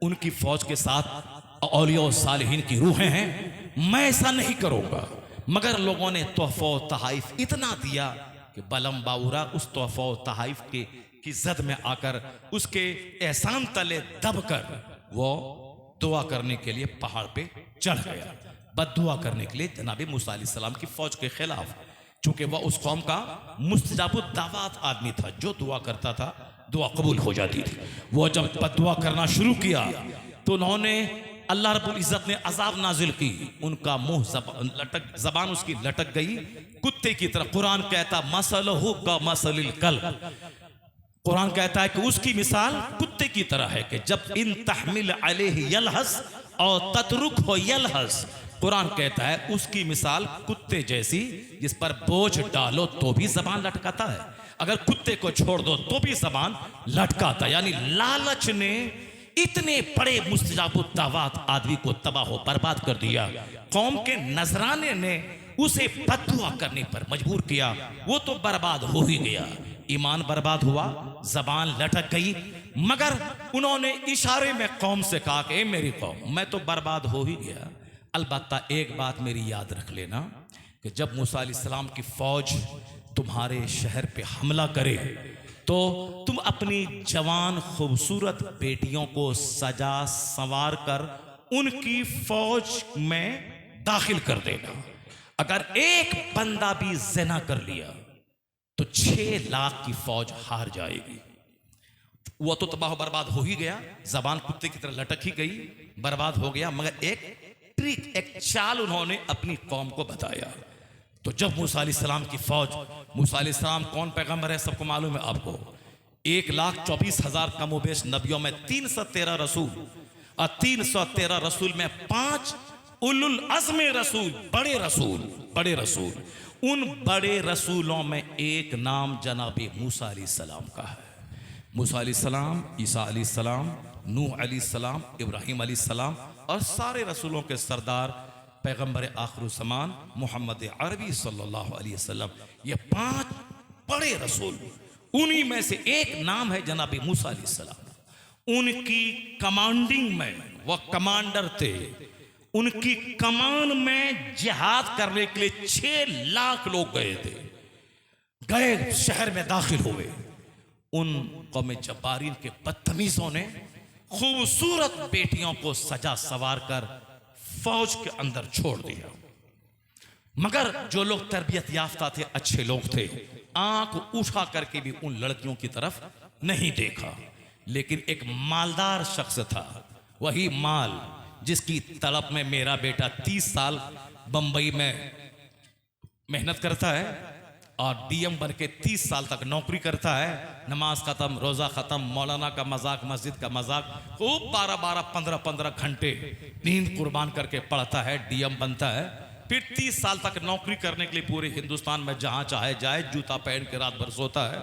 उनकी फौज के साथ औलिया और सालिहीन की रूहें हैं, मैं ऐसा नहीं करूँगा। मगर लोगों ने तोहफा तहाइफ इतना दिया कि बलम बाउरा उस तोहफा तहाइफ की जद में आकर उसके एहसान तले दबकर वो दुआ करने के लिए पहाड़ पे चढ़ गया, बद्दुआ करने के लिए जनाब मूसा अलैहिस्सलाम की फौज के खिलाफ। चूंकि वह उस कौम का मुस्तजाबुद दावत आदमी था, जो दुआ करता था दुआ कबूल हो जाती थी। वो जब बद्दुआ करना शुरू किया तो उन्होंने अल्लाह रब्बुल इज्जत ने अजाब नाजिल की, उनका मुंह जबान उसकी लटक गई कुत्ते की तरह। कुरान कहता मसलहु का मसलिल कल्ब, कुरान कहता है कि उसकी मिसाल कुत्ते की तरह है कि जब इन तहमिल अलैहि यलहस और ततरुक हो यलहस, कुरान कहता है उसकी मिसाल कुत्ते जैसी, जिस पर बोझ डालो तो भी जबान लटकाता है, अगर कुत्ते को छोड़ दो तो भी जबान लटकाता। यानी लालच ने इतने बड़े मुस्तजाबुत दावात आदमी को तबाह बर्बाद कर दिया। कौम के नजराने ने उसे बददुआ करने पर मजबूर किया, वो तो बर्बाद हो ही गया। ईमान बर्बाद हुआ, जबान लटक गई, मगर उन्होंने इशारे में कौम से कहा कि मेरी कौम मैं तो बर्बाद हो ही गया। अलबत्ता एक बात मेरी याद रख लेना कि जब मूसा अलैहिस्सलाम की फौज तुम्हारे शहर पे हमला करे तो तुम अपनी जवान खूबसूरत बेटियों को सजा संवार कर उनकी फौज में दाखिल कर देना। अगर एक बंदा भी ज़िना कर लिया तो 6 लाख की फौज हार जाएगी। वो तो तबाह बर्बाद हो ही गया, जबान कुत्ते की तरह लटक ही गई, बर्बाद हो गया। मगर एक ट्रिक, एक चाल उन्होंने अपनी कौम को बताया। तो जब मूसा अलैहिस्सलाम की फौज, मूसा अलैहिस्सलाम कौन पैगंबर है सबको मालूम है आपको, 1,24,000 कमोबेश नबियों में 313 रसूल, और 313 रसूल में 5 उलुल अज़्म रसूल, बड़े रसूल। उन बड़े रसूलों में एक नाम जनाबे मूसा अलैहिस्सलाम का है। मूसा अलैहिस्सलाम, ईसा अलैहिस्सलाम, नूह अलैहिस्सलाम, इब्राहीम अलैहिस्सलाम और सारे रसूलों के सरदार पैगंबर आखिरुज़्ज़मान मोहम्मद अरबी सल्लल्लाहु अलैहि वसल्लम, ये 5 बड़े रसूल, उन्हीं में से एक नाम है जनाबे मूसा अलैहिस्सलाम। उनकी कमांडिंग में, वह कमांडर थे, उनकी कमान में जिहाद करने के लिए 6 लाख लोग गए थे, गए शहर में दाखिल हुए। उन कौम जब्बारीन के बदतमीजों ने खूबसूरत बेटियों को सजा सवार कर फौज के अंदर छोड़ दिया। मगर जो लोग तरबियत याफ्ता थे, अच्छे लोग थे, आंख उठा करके भी उन लड़कियों की तरफ नहीं देखा। लेकिन एक मालदार शख्स था, वही माल जिसकी तड़प में मेरा बेटा 30 साल बंबई में मेहनत करता है और डीएम बन के 30 साल तक नौकरी करता है। नमाज खत्म, रोज़ा खत्म, मौलाना का मजाक, मस्जिद का मजाक, खूब 12-12, 15-15 घंटे नींद कुर्बान करके पढ़ता है, डीएम बनता है। फिर 30 साल तक नौकरी करने के लिए पूरे हिंदुस्तान में जहाँ चाहे जाए, जूता पहन के रात भर सोता है।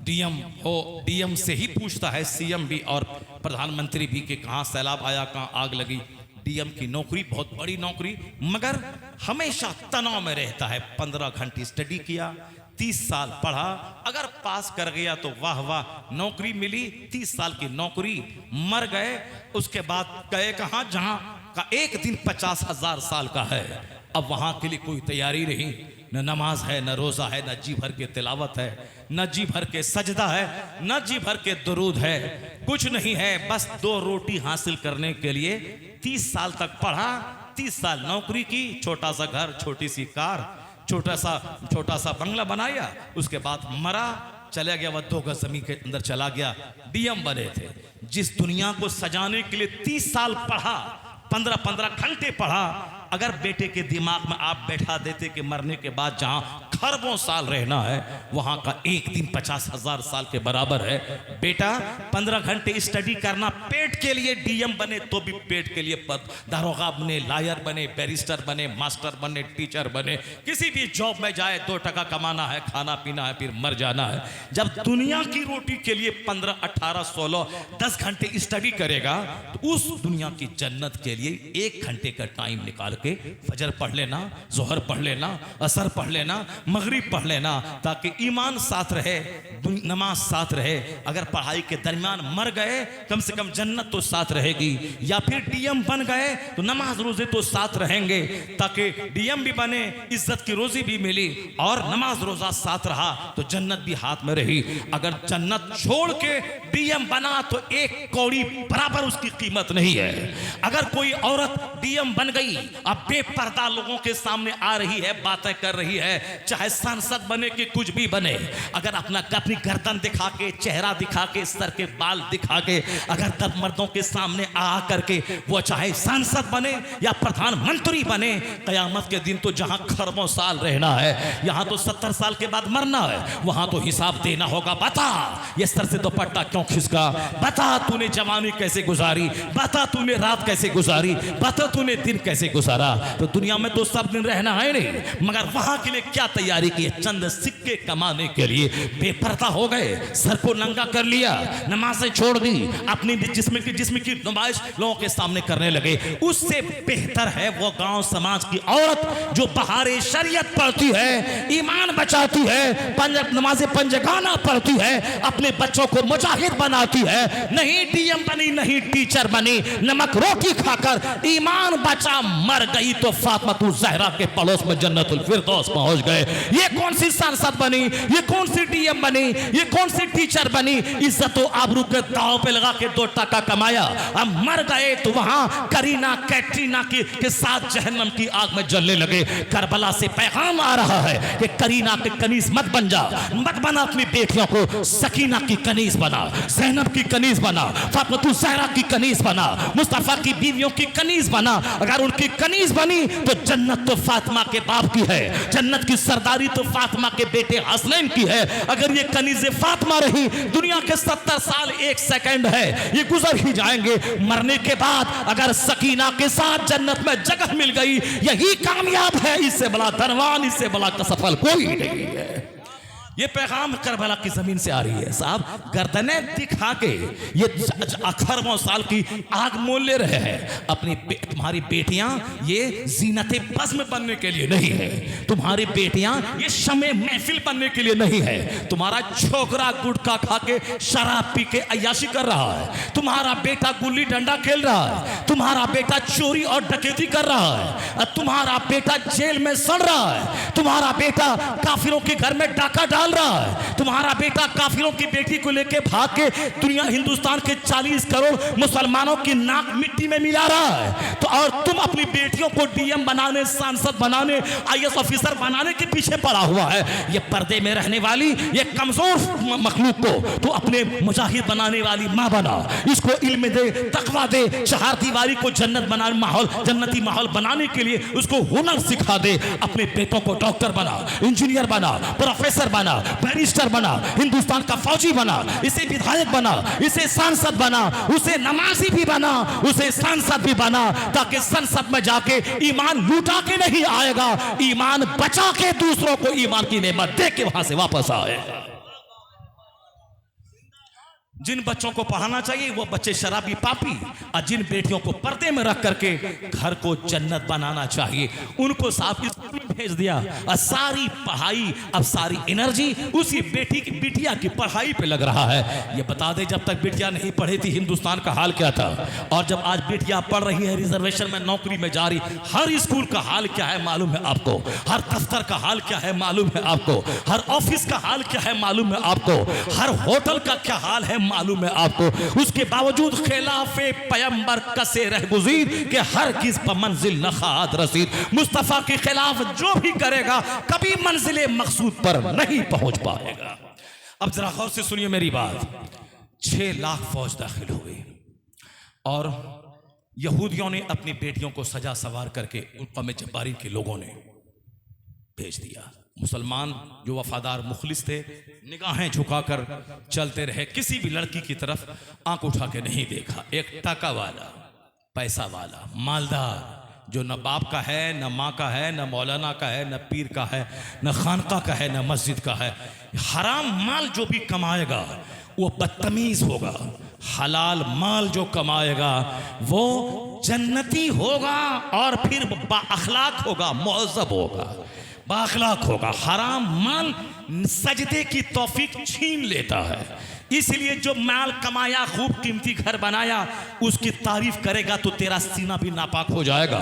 डीएम हो, डीएम से ही पूछता है सीएम भी और प्रधानमंत्री भी कि कहाँ सैलाब आया, कहाँ आग लगी। डीएम की नौकरी बहुत बड़ी नौकरी, मगर हमेशा तनाव में रहता है। 15 घंटे स्टडी किया, 30 साल पढ़ा, अगर पास कर गया तो वाह वाह, नौकरी मिली, 30 साल की नौकरी, मर गए। उसके बाद गए कहाँ, जहाँ का एक दिन 50,000 साल का है। अब वहाँ के लिए कोई तैयारी नहीं, न नमाज है, न रोज़ा है, न जी भर के तिलावत है, न जी भर के सजदा है, न जी भर के दुरूद है, कुछ नहीं है। बस 2 रोटी हासिल करने के लिए 30 साल तक पढ़ा, 30 साल नौकरी की, छोटा सा घर, छोटी सी कार, छोटा सा बंगला बनाया। उसके बाद मरा, चला गया, वह 2 गज जमीन के अंदर चला गया। डीएम बने थे। जिस दुनिया को सजाने के लिए 30 साल पढ़ा, 15-15 घंटे पढ़ा, अगर बेटे के दिमाग में आप बैठा देते कि मरने के बाद जहां खरबों साल रहना है, वहां का एक दिन 50,000 साल के बराबर है। बेटा 15 घंटे स्टडी करना पेट के लिए, डीएम बने तो भी पेट के लिए, दारोगा बने, लायर बने, बैरिस्टर बने, मास्टर बने, टीचर बने, किसी भी जॉब में जाए, 2 टका कमाना है, खाना पीना है, फिर मर जाना है। जब दुनिया की रोटी के लिए 15, 18, 16, 10 घंटे स्टडी करेगा, तो उस दुनिया की जन्नत के लिए 1 घंटे का टाइम निकाल के फजर पढ़ लेना, जोहर पढ़ लेना, असर पढ़ लेना, मगरिब पढ़ लेना, ताकि ईमान साथ रहे, नमाज साथ रहे। अगर पढ़ाई के दरमियान मर गए, कम से कम जन्नत तो साथ रहेगी। या फिर डीएम बन गए तो नमाज रोजे तो साथ रहेंगे, ताकि डीएम भी बने, इज्जत की रोजी भी मिली, और नमाज रोजा साथ रहा तो जन्नत भी हाथ में रही। अगर जन्नत छोड़ के डीएम बना तो 1 कौड़ी बराबर उसकी कीमत नहीं है। अगर कोई औरत डीएम बन गई, अब बेपर्दा लोगों के सामने आ रही है, बातें कर रही है, चाहे चाहे सांसद बने कि कुछ भी बने, अगर अपनी गर्दन दिखा के, चेहरा दिखा के, सर के बाल दिखा के अगर तब मर्दों के सामने आ करके वो चाहे सांसद बने या प्रधानमंत्री बने, कयामत के दिन तो जहां खरबों साल रहना है, यहां तो 70 साल के बाद मरना है, वहां तो हिसाब देना होगा। बता ये सर से दुपट्टा क्यों खिसका, बता तूने जवानी कैसे गुजारी, बता तूने रात कैसे गुजारी, बता तूने दिन कैसे गुजारा। तो दुनिया में तो सब दिन रहना है नहीं, मगर वहां के लिए क्या तैयारी की, चंद सिक्के कमाने के लिए बेपर्दा हो गए, सर को नंगा कर लिया, नमाजें छोड़ दी, अपनी जिस्म की नुमाइश लोगों के सामने करने लगे। उससे बेहतर है वो गांव समाज की औरत जो बहारे शरीयत पढ़ती है, ईमान बचाती है, नमाज़े पंजगाना पढ़ती है, अपने बच्चों को मुजाहिद बनाती है, नहीं डीएम बनी, नहीं टीचर बनी, नमक रोटी खाकर ईमान बचा मर गई तो फातिमा ज़हरा के पड़ोस में जन्नतुल फिरदौस पहुंच गए। ये कौन सी सांसद बनी, ये कौन सी डीएम बनी, ये कौन सी टीचर बनी, इज्जत और आबरू के दांव पे लगा के 2 टका कमाया, अब मर गए तो वहां करीना कैटरीना के साथ जहन्नम की आग में जलने लगे। करबला से पैगाम आ रहा है कि करीना के कनीज मत बन जा, मत बना अपनी बेटियों को, सकीना की कनीज बना, ज़ैनब की कनीज बना, फातिमा ज़हरा की कनीज बना, मुस्तफा की बीवियों की कनीज बना। अगर उनकी कनीज बनी तो जन्नत तो फातिमा के बाप की है, जन्नत की सरदारी तो फातिमा के बेटे हसनैन की है। अगर ये कनीज़े फातिमा रही, दुनिया के 70 साल 1 सेकंड है, ये गुजर ही जाएंगे। मरने के बाद अगर सकीना के साथ जन्नत में जगह मिल गई, यही कामयाब है, इससे बड़ा धनवान, इससे बड़ा सफल कोई नहीं है। ये पैगाम करबला की जमीन से आ रही है। साहब गर्दनें दिखा के ये खरबों साल की आग मोल ले रहे हैं। तुम्हारी बेटियां ये जीनते बज़्म बनने के लिए नहीं है, तुम्हारी बेटियां ये शमे महफिल बनने के लिए नहीं है। तुम्हारा छोकरा गुटखा खा के शराब पी के अय्याशी कर रहा है, तुम्हारा बेटा गुल्ली डंडा खेल रहा है, तुम्हारा बेटा चोरी और डकैती कर रहा है, तुम्हारा बेटा जेल में सड़ रहा है, तुम्हारा बेटा काफिरों के घर में डाका डाल रहा है, तुम्हारा बेटा काफिरों की बेटी को लेके भाग के दुनिया हिंदुस्तान के 40 करोड़ मुसलमानों की नाक मिट्टी में मिला रहा है। तो और तुम अपनी बेटियों को डीएम बनाने, सांसद बनाने, आईएएस ऑफिसर बनाने के पीछे पड़ा हुआ है। ये पर्दे में रहने वाली ये कमजोर मखलूक को तो अपने मुजाहिद बनाने वाली माँ बना, इसको इल्म दे, तकवा दे, चार दीवारी को जन्नत बनाने, माहौल जन्नती माहौल बनाने के लिए उसको हुनर सिखा दे। अपने बेटों को डॉक्टर बना, इंजीनियर बना, प्रोफेसर बना, बैरिस्टर बना, हिंदुस्तान का फौजी बना, इसे विधायक बना, इसे सांसद बना, उसे नमाजी भी बना, उसे सांसद भी बना, ताकि संसद में जाके ईमान लूटा के नहीं आएगा, ईमान बचा के दूसरों को ईमान की नेमत दे के वहां से वापस आएगा। जिन बच्चों को पढ़ाना चाहिए वो बच्चे शराबी पापी, और जिन बेटियों को पर्दे में रख करके घर को जन्नत बनाना चाहिए उनको साफ स्कूल में भेज दिया, और सारी पढ़ाई, अब सारी एनर्जी उसी बिटिया की पढ़ाई पे लग रहा है। ये बता दे जब तक बिटिया नहीं पढ़ी थी हिंदुस्तान का हाल क्या था, और जब आज बिटिया पढ़ रही है, रिजर्वेशन में नौकरी में जा रही, हर स्कूल का हाल क्या है मालूम है आपको, हर दफ्तर का हाल क्या है मालूम है आपको, हर ऑफिस का हाल क्या है मालूम है आपको, हर होटल का क्या हाल है मालूम है आपको। उसके बावजूद खिलाफे पैगंबर कसे रहगुजीर के हर किस पर मंजिल नखात रसीद, मुस्तफा के खिलाफ जो भी करेगा कभी मंजिले मकसूद पर नहीं पहुंच पाएगा। अब जरा गौर से सुनिए मेरी बात। 6 लाख फौज दाखिल हो गई और यहूदियों ने अपनी बेटियों को सजा सवार करके उन कौम जब्बारी के लोगों ने भेज दिया। मुसलमान जो वफादार मुखलिस थे निगाहें झुकाकर चलते रहे, किसी भी लड़की की तरफ आंख उठा के नहीं देखा। एक टका वाला, पैसा वाला, मालदार जो न बाप का है, न माँ का है, न मौलाना का है, न पीर का है, न खानका का है, न मस्जिद का है, हराम माल जो भी कमाएगा वो बदतमीज होगा, हलाल माल जो कमाएगा वो जन्नती होगा, और फिर बाअखलाक होगा, मुअज़्ज़ब होगा, बाअखलाक होगा। हराम माल सजदे की तौफीक छीन लेता है, इसलिए जो माल कमाया, खूब कीमती घर बनाया, उसकी तारीफ करेगा तो तेरा सीना भी नापाक हो जाएगा।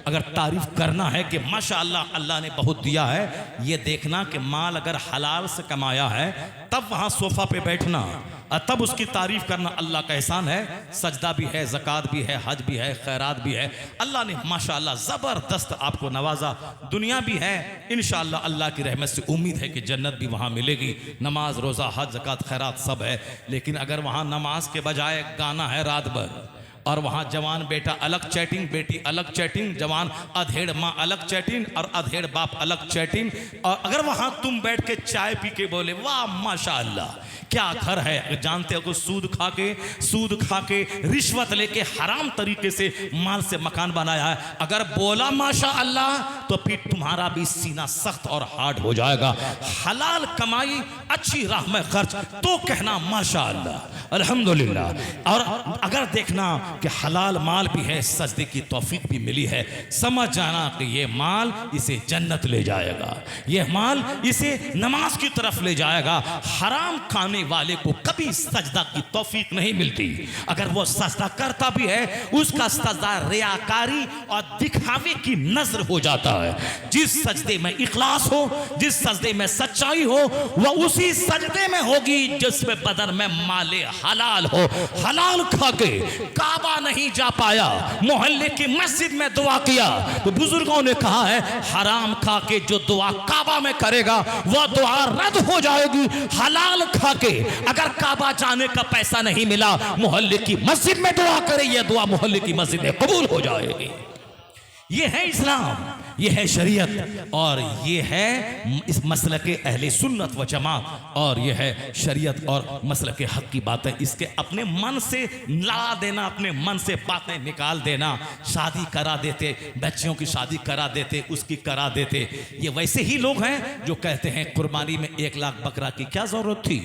अगर तारीफ करना है कि माशाअल्लाह अल्लाह ने बहुत दिया है, ये देखना कि माल अगर हलाल से कमाया है तब वहां सोफा पे बैठना और तब उसकी तारीफ करना अल्लाह का एहसान है। सजदा भी है, ज़कात भी है, हज भी है, खैरात भी है। अल्लाह ने माशाअल्लाह ज़बरदस्त आपको नवाजा, दुनिया भी है, इंशाअल्लाह अल्लाह की रहमत से उम्मीद है कि जन्नत भी वहाँ मिलेगी। नमाज, रोज़ा, हज, ज़कात, खैरात सब है, लेकिन अगर वहाँ नमाज के बजाय गाना है रात भर और वहाँ जवान बेटा अलग चैटिंग, बेटी अलग चैटिंग, जवान अधेड़ माँ अलग चैटिंग और अधेड़ बाप अलग चैटिंग, और अगर वहाँ तुम बैठ के चाय पी के बोले वाह माशाअल्लाह क्या घर है, जानते हो कि सूद खा के रिश्वत लेके हराम तरीके से माल से मकान बनाया है, अगर बोला माशाअल्लाह तो फिर तुम्हारा भी सीना सख्त और हार्ड हो जाएगा। हलाल कमाई, अच्छी राह में खर्च, तो कहना माशाअल्लाह अल्हम्दुलिल्लाह। और अगर देखना कि हलाल माल भी है, सजदे की तौफीक भी मिली है, समझ जाना कि ये माल इसे जन्नत ले जाएगा, ये माल इसे नमाज की तरफ ले जाएगा। हराम खाने वाले को कभी सजदा की तौफीक नहीं मिलती। अगर वो सजदा करता भी है, उसका सजदा रियाकारी और दिखावे की नजर हो जाता है। जिस सजदे में इखलास हो, जिस सजदे में सच्चाई हो, वह उसी सजदे में होगी जिसमें बदन में माले हलाल हो। हलाल खा के काबा नहीं जा पाया, मोहल्ले की मस्जिद में दुआ किया, तो बुजुर्गों ने कहा है हराम खा के जो दुआ काबा में करेगा वह दुआ रद्द हो जाएगी। हलाल खा के अगर काबा जाने का पैसा नहीं मिला, मोहल्ले की मस्जिद में दुआ करे, यह दुआ मोहल्ले की मस्जिद में कबूल हो जाएगी। ये है इस्लाम, ये है शरीयत, और ये है इस मसलक अहले सुन्नत व जमात, और ये है शरीयत और मसलक हक की बातें। इसके अपने मन से ला देना, अपने मन से बातें निकाल देना। शादी करा देते, बच्चियों की शादी करा देते, उसकी करा देते। ये वैसे ही लोग हैं जो कहते हैं कुर्बानी में 1 लाख बकरा की क्या जरूरत थी,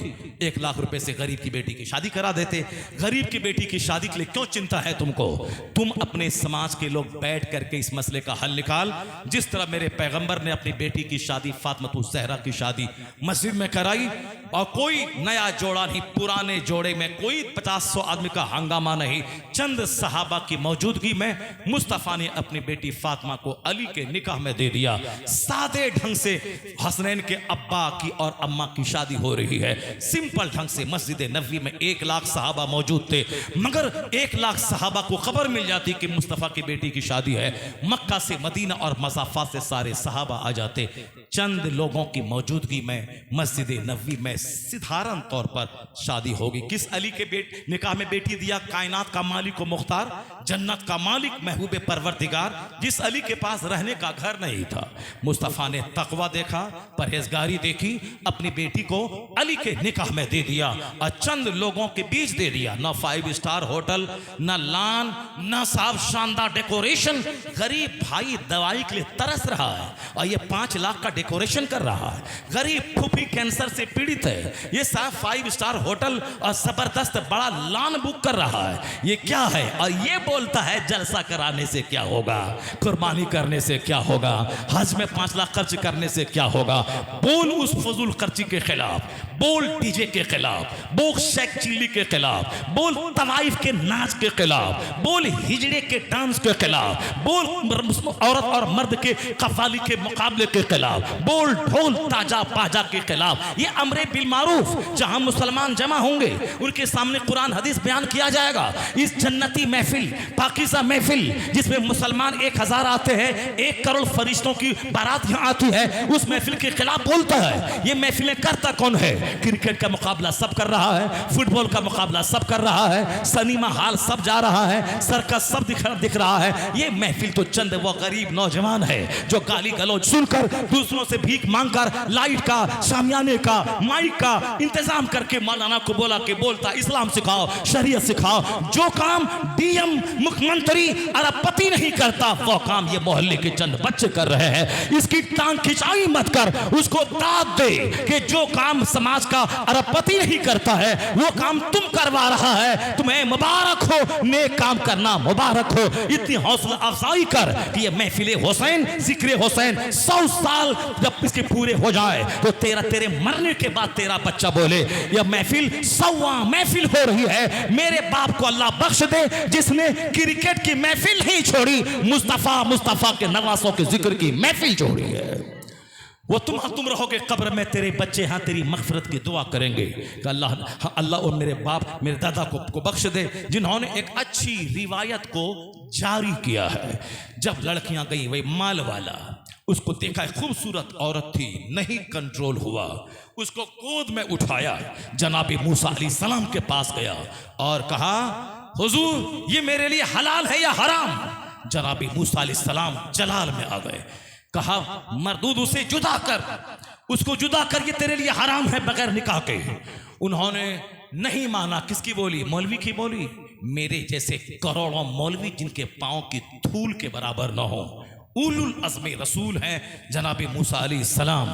1 लाख रुपए से गरीब की बेटी की शादी करा देते। गरीब की बेटी की शादी के लिए क्यों चिंता है तुमको? तुम अपने समाज के लोग बैठ करके इस मसले का हल निकाल। जिस तरह मेरे पैगंबर ने अपनी बेटी की शादी फातिमा ज़हरा की शादी मस्जिद में कराई, और कोई नया जोड़ा नहीं, पुराने जोड़े में कोई 50-100 आदमी का हंगामा नहीं, चंद सहाबा की मौजूदगी में मुस्तफ़ा ने अपनी बेटी फातिमा को अली के निकाह में दे दिया। सादे ढंग से हसनैन के अब्बा की और अम्मा की शादी हो रही है, सिंपल ढंग से। मस्जिद नबवी में 1 लाख सहाबा मौजूद थे, मगर 1 लाख सहाबा को खबर मिल जाती कि मुस्तफ़ा की बेटी की शादी है, मक्का से मदीना और मसाफा से सारे सहाबा आ जाते। चंद लोगों की मौजूदगी में मस्जिद नबवी में साधारण तौर पर शादी होगी। किस अली के निकाह में बेटी दिया? कायनात का मालिक व मुख्तार, जन्नत का मालिक, महबूब परवरदिगार, जिस अली के पास रहने का घर नहीं था। मुस्तफ़ा ने तकवा देखा, परहेजगारी देखी, अपनी बेटी को अली के निकाह में दे दिया और चंद लोगों के बीच दे दिया। ना 5 स्टार होटल, ना लान, ना साहब शानदार डेकोरेशन। गरीब भाई दवाई के लिए तरस रहा है और ये 5 लाख का डेकोरेशन कर रहा है। गरीब फूफी कैंसर से पीड़ित है, ये साहब 5 स्टार होटल और जबरदस्त बड़ा लान बुक कर रहा है। ये क्या है? और ये बोलता है जलसा कराने से क्या होगा, कुर्बानी करने से क्या होगा, हज में 5 लाख खर्च करने से क्या होगा। बोल उस फजूल खर्ची के खिलाफ, बोल डीजे के खिलाफ, बोल शेख चिल्ली के खिलाफ, बोल तवाइफ के नाच के खिलाफ, बोल हिजड़े के डांस के खिलाफ, बोल औरत और मर्द के कव्वाली के मुकाबले के खिलाफ, बोल ढोल ताजा बाजा के खिलाफ। ये अमरे बिल मारूफ, जहां मुसलमान जमा होंगे उनके सामने कुरान हदीस बयान किया जाएगा। इस जन्नती महफिल, पाकीज़ा महफिल जिसमें मुसलमान 1000 आते हैं, 1 करोड़ फरिश्तों की बारात यहाँ आती है, उस महफिल के खिलाफ बोलता है। ये महफिलें करता कौन है? क्रिकेट का मुकाबला सब कर रहा है, फुटबॉल का मुकाबला सब कर रहा है, सिनेमा हॉल सब जा रहा है, सर्कस सब दिख रहा है। ये महफिल तो चंद वो गरीब नौजवान है जो गाली गलौज सुनकर, दूसरों से भीख मांगकर, लाइट का, शामियाने का, माइक का इंतजाम करके मौलाना को बोला कि बोलता इस्लाम सिखाओ, शरीयत सिखाओ। जो काम डीएम, मुख्यमंत्री, अरबपति नहीं करता, वो काम ये मोहल्ले के चंद बच्चे कर रहे हैं। इसकी टांग खिंचाई मत कर, उसको दाद दे कि जो काम समाज का अरबपति नहीं करता है वो काम तुम करवा रहा है। तुम्हें मुबारक हो, नेक काम करना मुबारक हो। इतनी हौसला अफजाई कर कि ये महफिल हुसैन, जिक्र हुसैन 100 साल जब इसके पूरे हो जाए तो तेरे मरने के बाद तेरा बच्चा बोले यह महफिल सवा महफिल हो रही है, मेरे बाप को अल्लाह बख्श दे जिसने क्रिकेट की महफिल नहीं छोड़ी, मुस्तफा के नवासों के जिक्र की महफिल छोड़ी है। वो तुम रहोगे कब्र में, तेरे बच्चे हाँ तेरी मगफरत की दुआ करेंगे कि अल्लाह और मेरे बाप मेरे दादा को बख्श दे, जिन्होंने एक अच्छी रिवायत को जारी किया है। जब लड़कियां गई वही माल वाला, उसको देखा खूबसूरत औरत थी, नहीं कंट्रोल हुआ, उसको गोद में उठाया, जनाबी मूसा अलैहिस्सलाम के पास गया और कहा हुजूर ये मेरे लिए हलाल है या हराम। जनाबी मूसा अलैहिस्सलाम जलाल में आ गए, कहा मरदूद उसे जुदा कर, उसको जुदा कर, ये तेरे लिए हराम है बगैर निकाह के। उन्होंने नहीं माना। किसकी बोली? मौलवी की बोली। मेरे जैसे करोड़ों मौलवी जिनके पांव की धूल के बराबर न हो, उलुल अज़्म रसूल हैं जनाबी मूसा अलैहिस्सलाम,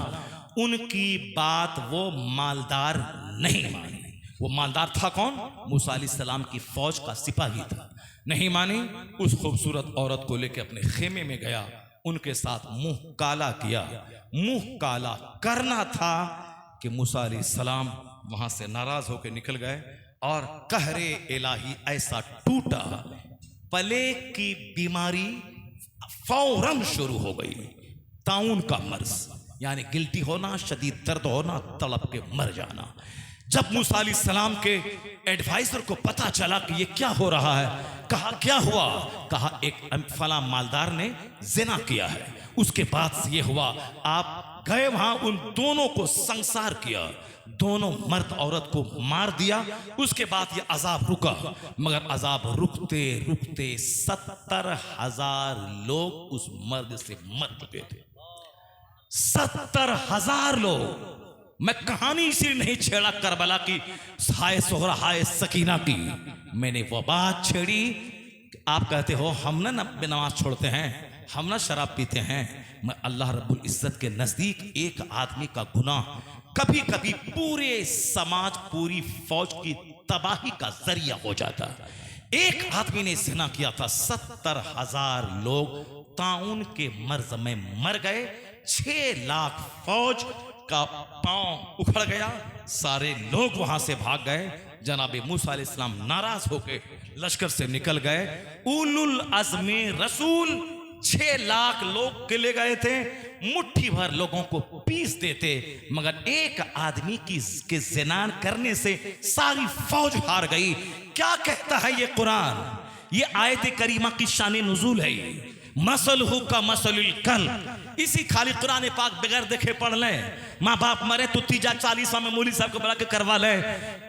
उनकी बात वो मालदार नहीं मानी। वो मालदार था कौन? मूसा अलैहिस्सलाम की फौज का सिपाही था। नहीं मानी। उस खूबसूरत औरत को लेकर अपने खेमे में गया, उनके साथ मुंह काला किया। मुंह काला करना था कि मूसा अलैहिस्सलाम वहां से नाराज होकर निकल गए और कहरे इलाही ऐसा टूटा, पले की बीमारी फौरन शुरू हो गई। ताउन का मर्ज यानी गिल्टी होना, शदीद दर्द होना, तड़प के मर जाना। जब मूसा अलैहिस्सलाम के एडवाइजर को पता चला कि ये क्या हो रहा है, कहा क्या हुआ? कहा एक फला मालदार ने जिना किया है। उसके बाद से ये हुआ, आप गए वहां, उन दोनों को संसार किया, दोनों मर्द औरत को मार दिया। उसके बाद ये अजाब रुका, मगर अजाब रुकते रुकते 70,000 लोग उस मर्द से मर चुके थे। 70,000 लोग। मैं कहानी इसलिए नहीं छेड़ा करबला की, हाय सोहरा हाय सकीना की, मैंने वो बात छेड़ी। आप कहते हो हम ना नमाज छोड़ते हैं, हम ना शराब पीते हैं। मैं अल्लाह रब्बुल इज्जत के नजदीक एक आदमी का गुनाह कभी कभी पूरे समाज, पूरी फौज की तबाही का जरिया हो जाता। एक आदमी ने जिना किया था, 70,000 लोग ताउन के मर्ज में मर गए। 6 लाख फौज का पांव उखड़ गया, सारे लोग वहां से भाग गए। जनाबे मूसा अलैहिस्सलाम नाराज होकर लश्कर से निकल गए। उलुल अज़्म रसूल 6 लाख लोग के ले गए थे, मुट्ठी भर लोगों को पीस देते, मगर एक आदमी के ज़िना करने से सारी फौज हार गई। क्या कहता है ये कुरान? ये आयत करीमा की शान नुज़ूल है। ये मसलहु का मसलुल कल, इसी खाली कुरान पाक बगैर देखे पढ़ लें। माँ बाप मरे तो 40वां में मौलवी साहब को बुला के करवा ले।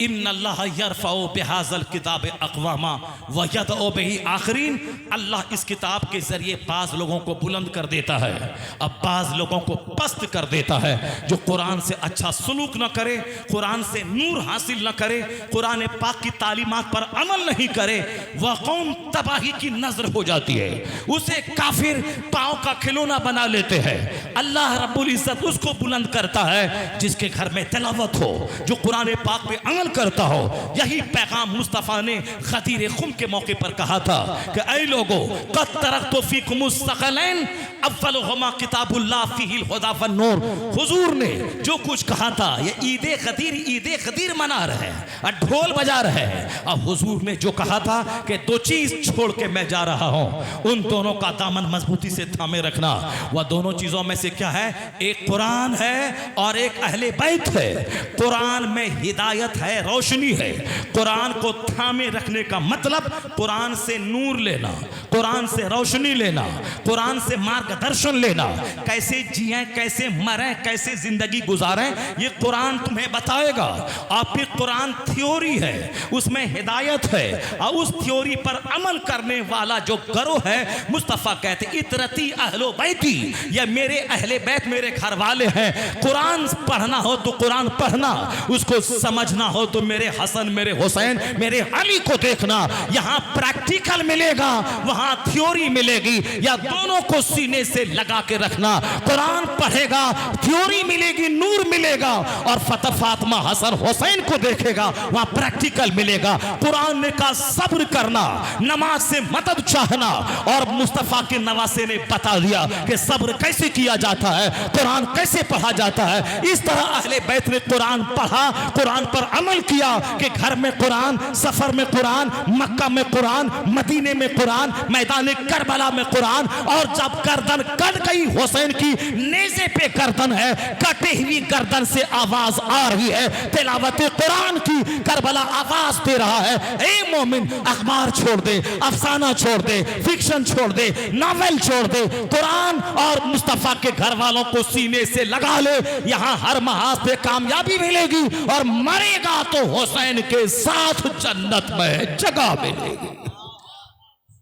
इन्नल्लाह यरफ़उ बिहाज़ल किताब अक़वामा व यदउ बिही आखरीन। अल्लाह इस किताब के जरिए बाज़ लोगों को बुलंद कर देता है, अब बाज़ लोगों को पस्त कर देता है। जो कुरान से अच्छा सलूक न करे, कुरान से नूर हासिल न करे, कुरान पाक की तालीमात पर अमल नहीं करे, वह कौम तबाही की नजर हो जाती है। उसे काफिर पाँव का खिलौना बना लेते हैं। अल्लाह रब्बुल इज्जत उसको बुलंद करता है जिसके घर में तिलावत हो, जो कुरान पाक पे अमल करता हो। यही पैगाम मुस्तफ़ा ने खदीर खुम के मौके पर कहा था कि ऐ लोगों, क़द तरक्तु फ़ीकुमुस सक़लैन अव्वलुहुमा किताबुल्लाह फ़ीहिल हुदा वन नूर। हुजूर ने जो कुछ कहा था, ये ईद ख़दीर मना रहे हैं और ढोल बजा रहे हैं। अब हुजूर ने जो कहा था कि 2 चीज छोड़ के मैं जा रहा हूं, उन दोनों का दामन मजबूती से थामे रखना। वह दोनों चीजों में से क्या है? एक कुरान है और एक अहले बैत है। कुरान में हिदायत है, रोशनी है। कुरान को थामे रखने का मतलब कुरान से नूर लेना, कुरान से रोशनी लेना, कुरान से मार्गदर्शन लेना। कैसे जिए, कैसे मरें, कैसे जिंदगी गुजारें, ये कुरान तुम्हें बताएगा। आपकी कुरान थ्योरी है, उसमें हिदायत है, और उस थ्योरी पर अमल करने वाला जो गरोह है, मुस्तफ़ा कहते इतरती अहलो बैती, ये मेरे अहले बैत, मेरे घर वाले हैं। कुरान कुरान पढ़ना हो तो कुरान पढ़ना, उसको समझना हो तो मेरे हसन, मेरे हुसैन, मेरे अली को देखना। यहाँ प्रैक्टिकल मिलेगा, वहाँ थ्योरी मिलेगी, या दोनों को सीने से लगा के रखना। कुरान पढ़ेगा, थ्योरी मिलेगी, नूर मिलेगा, और फतह फातिमा हसन हुसैन को देखेगा, वहाँ प्रैक्टिकल मिलेगा। कुरान ने कहा सब्र करना, नमाज से मदद चाहना, और मुस्तफा के नवासे ने बता दिया कि सब्र कैसे किया जाता है, कुरान कैसे पढ़ा जाता है। इस तरह अहले बैत ने कुरान पढ़ा, कुरान पर अमल किया कि घर में कुरान, सफर में कुरान, मक्का में कुरान, मदीने में कुरान, मैदान करबला में कुरान। और जब गर्दन कट गई हुसैन की, नेज़े पे गर्दन है, कटी हुई गर्दन से आवाज आ रही है तिलावत कुरान की, करबला आवाज दे रहा है। ए मोमिन, अखबार छोड़ दे, अफसाना छोड़ दे, फिक्शन छोड़ दे, नॉवेल छोड़ दे, कुरान और मुस्तफा के घर वालों को सीने से लगा ले। यहां हर महाज पे कामयाबी मिलेगी, और मरेगा तो हुसैन के साथ जन्नत में जगह मिलेगी।